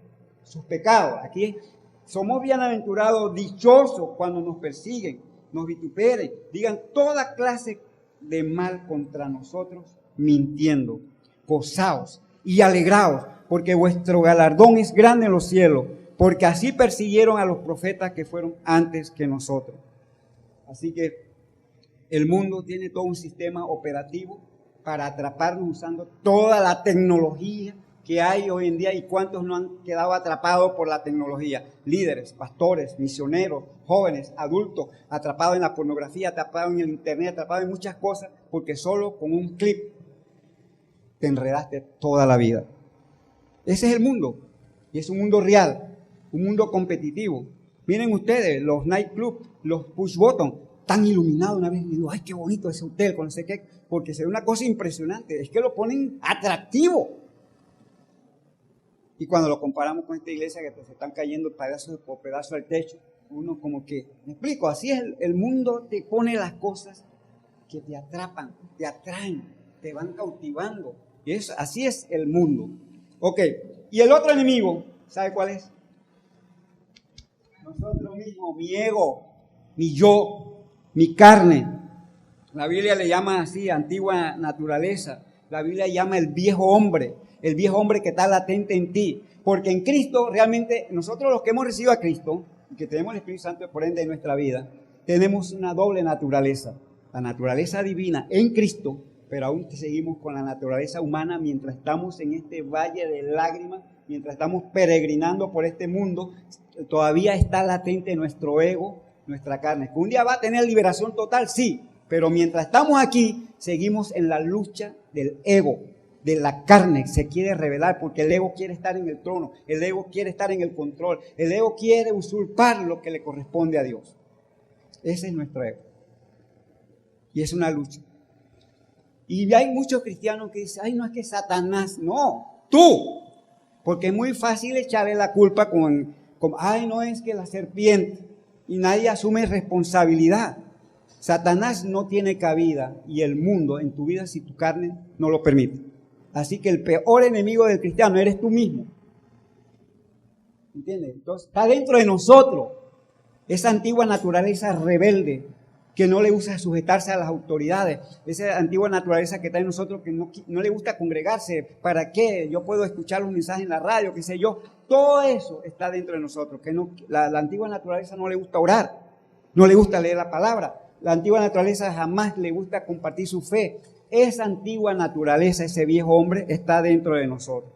sus pecados. Aquí somos bienaventurados, dichosos cuando nos persiguen, nos vituperen, digan toda clase de mal contra nosotros, mintiendo. Gozaos y alegraos, porque vuestro galardón es grande en los cielos, porque así persiguieron a los profetas que fueron antes que nosotros. Así que el mundo tiene todo un sistema operativo para atraparnos usando toda la tecnología que hay hoy en día y cuántos no han quedado atrapados por la tecnología. Líderes, pastores, misioneros, jóvenes, adultos, atrapados en la pornografía, atrapados en el internet, atrapados en muchas cosas, porque solo con un clic te enredaste toda la vida. Ese es el mundo, y es un mundo real, un mundo competitivo. Miren ustedes, los nightclubs, los push button, tan iluminados. Una vez me digo, ay, qué bonito ese hotel, con no sé qué, porque se ve una cosa impresionante, es que lo ponen atractivo. Y cuando lo comparamos con esta iglesia que se están cayendo pedazos por pedazo al techo, uno como que, me explico, así es el mundo, te pone las cosas que te atrapan, te atraen, te van cautivando. Y así es el mundo. Ok, y el otro enemigo, ¿sabe cuál es? Nosotros mismos, mi ego, mi yo, mi carne. La Biblia le llama así, antigua naturaleza. La Biblia llama el viejo hombre que está latente en ti. Porque en Cristo, realmente, nosotros los que hemos recibido a Cristo, y que tenemos el Espíritu Santo por ende en nuestra vida, tenemos una doble naturaleza. La naturaleza divina en Cristo, pero aún seguimos con la naturaleza humana mientras estamos en este valle de lágrimas, mientras estamos peregrinando por este mundo, todavía está latente nuestro ego, nuestra carne. ¿Que un día va a tener liberación total? Sí, pero mientras estamos aquí, seguimos en la lucha del ego, de la carne. Se quiere rebelar porque el ego quiere estar en el trono, el ego quiere estar en el control, el ego quiere usurpar lo que le corresponde a Dios. Ese es nuestro ego. Y es una lucha. Y hay muchos cristianos que dicen, ay, no es que Satanás, no, tú. Porque es muy fácil echarle la culpa con ay, no es que la serpiente. Y nadie asume responsabilidad. Satanás no tiene cabida y el mundo en tu vida si tu carne no lo permite. Así que el peor enemigo del cristiano eres tú mismo. ¿Entiendes? Entonces está dentro de nosotros esa antigua naturaleza rebelde que no le gusta sujetarse a las autoridades, esa antigua naturaleza que está en nosotros que no le gusta congregarse. ¿Para qué? Yo puedo escuchar un mensaje en la radio, qué sé yo. Todo eso está dentro de nosotros. Que no, la antigua naturaleza no le gusta orar, no le gusta leer la palabra. La antigua naturaleza jamás le gusta compartir su fe. Esa antigua naturaleza, ese viejo hombre, está dentro de nosotros.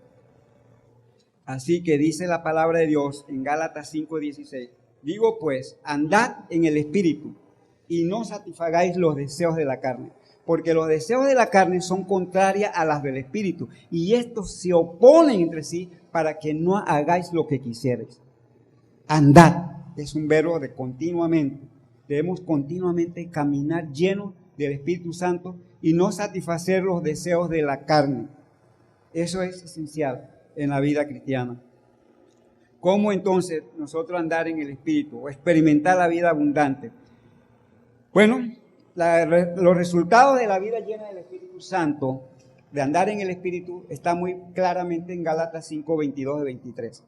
Así que dice la palabra de Dios en Gálatas 5:16. Digo pues, andad en el Espíritu y no satisfagáis los deseos de la carne. Porque los deseos de la carne son contrarias a las del Espíritu. Y estos se oponen entre sí para que no hagáis lo que quisierais. Andad es un verbo de continuamente. Debemos continuamente caminar llenos del Espíritu Santo y no satisfacer los deseos de la carne. Eso es esencial en la vida cristiana. ¿Cómo entonces nosotros andar en el Espíritu o experimentar la vida abundante? Bueno, los resultados de la vida llena del Espíritu Santo, de andar en el Espíritu, está muy claramente en Gálatas 5:22-23.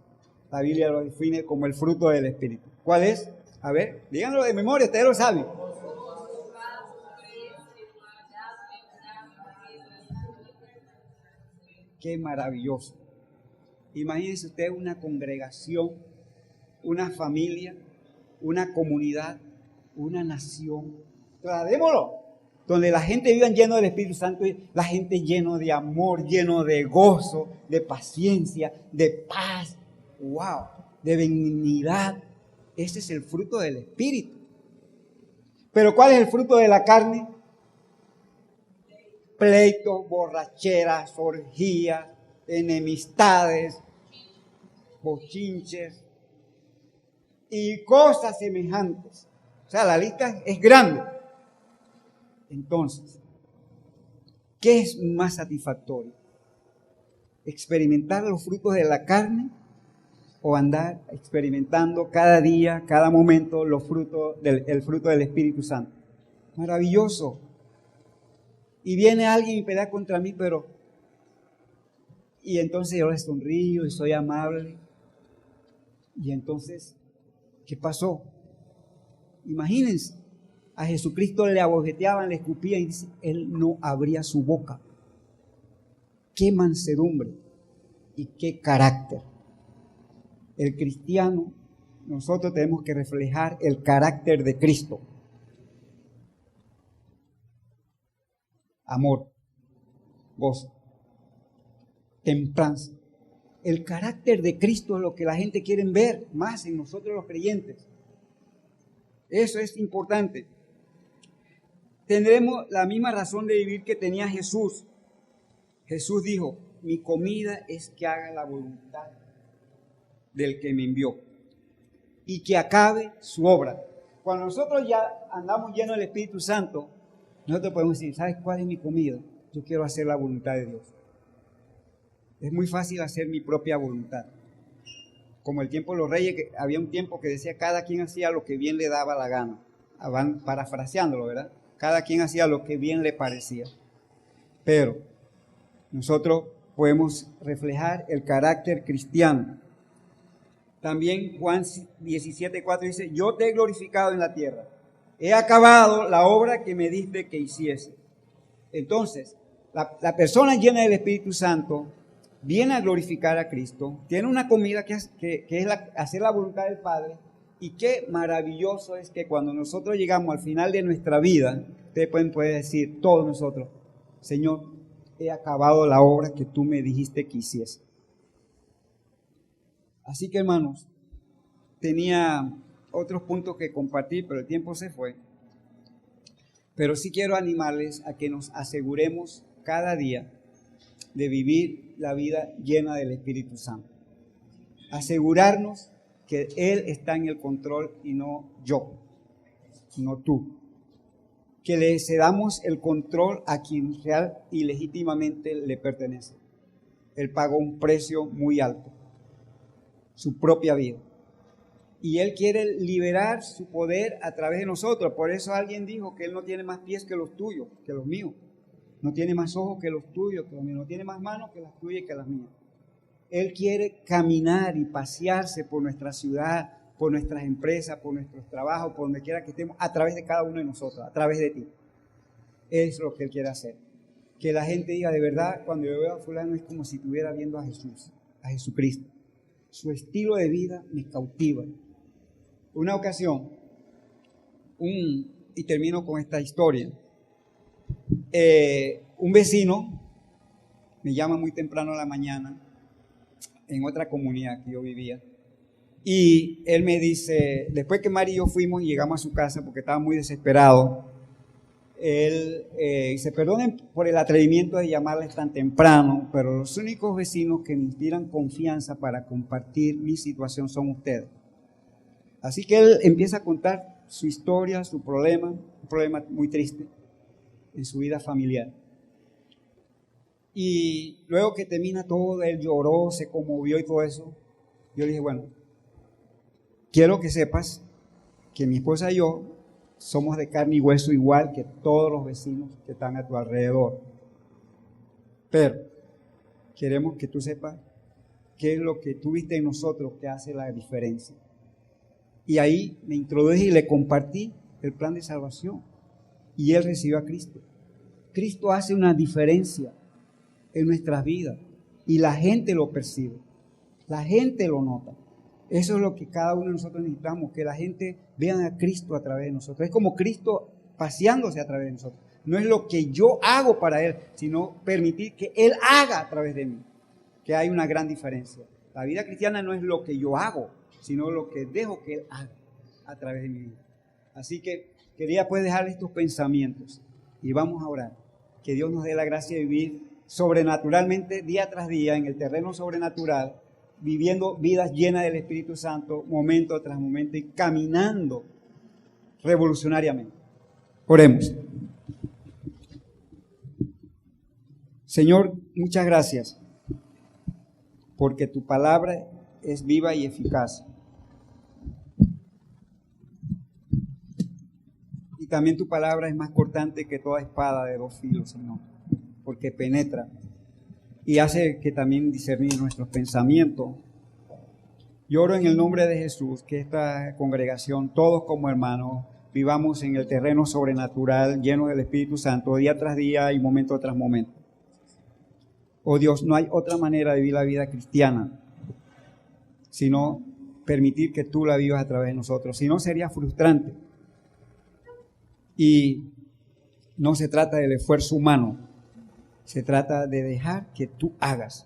La Biblia lo define como el fruto del Espíritu. ¿Cuál es? A ver, díganlo de memoria, ustedes lo saben. Qué maravilloso. Imagínense ustedes una congregación, una familia, una comunidad, una nación. Tradémoslo. Donde la gente viva lleno del Espíritu Santo, la gente lleno de amor, lleno de gozo, de paciencia, de paz, wow, de benignidad. Ese es el fruto del Espíritu. Pero ¿cuál es el fruto de la carne? Pleitos, borracheras, orgías, enemistades, bochinches y cosas semejantes. O sea, la lista es grande. Entonces, ¿qué es más satisfactorio? ¿Experimentar los frutos de la carne o andar experimentando cada día, cada momento el fruto del Espíritu Santo? Maravilloso. Y viene alguien y pelea contra mí, y entonces yo le sonrío y soy amable. Y entonces, ¿qué pasó? Imagínense, a Jesucristo le abojeteaban, le escupían y dice, él no abría su boca. Qué mansedumbre y qué carácter. El cristiano, nosotros tenemos que reflejar el carácter de Cristo. Amor, gozo, templanza, El carácter de Cristo es lo que la gente quiere ver más en nosotros los creyentes. Eso es importante. Tendremos la misma razón de vivir que tenía Jesús. Jesús dijo, mi comida es que haga la voluntad del que me envió y que acabe su obra. Cuando nosotros ya andamos llenos del Espíritu Santo, nosotros podemos decir, ¿sabes cuál es mi comida? Yo quiero hacer la voluntad de Dios. Es muy fácil hacer mi propia voluntad. Como el tiempo de los reyes, que había un tiempo que decía cada quien hacía lo que bien le daba la gana. Van parafraseándolo, ¿verdad? Cada quien hacía lo que bien le parecía. Pero nosotros podemos reflejar el carácter cristiano. También Juan 17:4 dice, yo te he glorificado en la tierra. He acabado la obra que me diste que hiciese. Entonces, la persona llena del Espíritu Santo viene a glorificar a Cristo, tiene una comida que es hacer la voluntad del Padre, y qué maravilloso es que cuando nosotros llegamos al final de nuestra vida, ustedes pueden decir, todos nosotros, Señor, he acabado la obra que tú me dijiste que hiciese. Así que hermanos, tenía otros puntos que compartir, pero el tiempo se fue. Pero sí quiero animarles a que nos aseguremos cada día de vivir la vida llena del Espíritu Santo. Asegurarnos que Él está en el control y no yo, no tú. Que le cedamos el control a quien real y legítimamente le pertenece. Él pagó un precio muy alto, su propia vida. Y Él quiere liberar su poder a través de nosotros. Por eso alguien dijo que Él no tiene más pies que los tuyos, que los míos. No tiene más ojos que los tuyos, que los míos. No tiene más manos que las tuyas y que las mías. Él quiere caminar y pasearse por nuestra ciudad, por nuestras empresas, por nuestros trabajos, por donde quiera que estemos, a través de cada uno de nosotros, a través de ti. Es lo que Él quiere hacer. Que la gente diga, de verdad, cuando yo veo a fulano es como si estuviera viendo a Jesús, a Jesucristo. Su estilo de vida me cautiva. Una ocasión, y termino con esta historia, un vecino me llama muy temprano a la mañana en otra comunidad que yo vivía, y él me dice, después que Mari y yo fuimos y llegamos a su casa porque estaba muy desesperado, él dice, perdonen por el atrevimiento de llamarles tan temprano, pero los únicos vecinos que me inspiran confianza para compartir mi situación son ustedes. Así que él empieza a contar su historia, su problema, un problema muy triste en su vida familiar. Y luego que termina todo, él lloró, se conmovió y todo eso. Yo le dije, bueno, quiero que sepas que mi esposa y yo somos de carne y hueso igual que todos los vecinos que están a tu alrededor. Pero queremos que tú sepas qué es lo que tú viste en nosotros que hace la diferencia. Y ahí me introduje y le compartí el plan de salvación. Y él recibió a Cristo. Cristo hace una diferencia en nuestras vidas. Y la gente lo percibe. La gente lo nota. Eso es lo que cada uno de nosotros necesitamos. Que la gente vea a Cristo a través de nosotros. Es como Cristo paseándose a través de nosotros. No es lo que yo hago para Él, sino permitir que Él haga a través de mí. Que hay una gran diferencia. La vida cristiana no es lo que yo hago, sino lo que dejo que Él haga a través de mi vida. Así que quería pues dejar estos pensamientos y vamos a orar. Que Dios nos dé la gracia de vivir sobrenaturalmente día tras día en el terreno sobrenatural, viviendo vidas llenas del Espíritu Santo, momento tras momento y caminando revolucionariamente. Oremos. Señor, muchas gracias porque tu palabra es viva y eficaz. Y también tu palabra es más cortante que toda espada de dos filos, Señor, porque penetra y hace que también discernir nuestros pensamientos. Yo oro en el nombre de Jesús que esta congregación, todos como hermanos, vivamos en el terreno sobrenatural, lleno del Espíritu Santo, día tras día y momento tras momento. Oh Dios, no hay otra manera de vivir la vida cristiana, sino permitir que tú la vivas a través de nosotros. Si no, sería frustrante. Y no se trata del esfuerzo humano, se trata de dejar que tú hagas.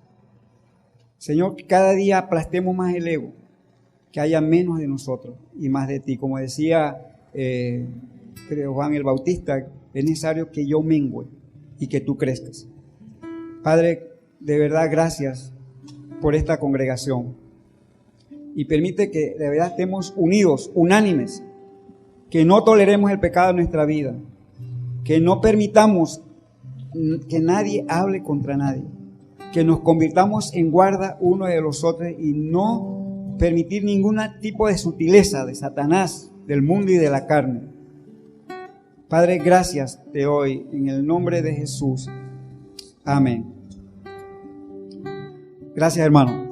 Señor, que cada día aplastemos más el ego, que haya menos de nosotros y más de ti. Como decía creo Juan el Bautista, es necesario que yo mengüe y que tú crezcas. Padre, de verdad, gracias por esta congregación. Y permite que de verdad estemos unidos, unánimes, que no toleremos el pecado en nuestra vida, que no permitamos que nadie hable contra nadie, que nos convirtamos en guarda uno de los otros y no permitir ningún tipo de sutileza de Satanás, del mundo y de la carne. Padre, gracias te doy en el nombre de Jesús. Amén. Gracias, hermano.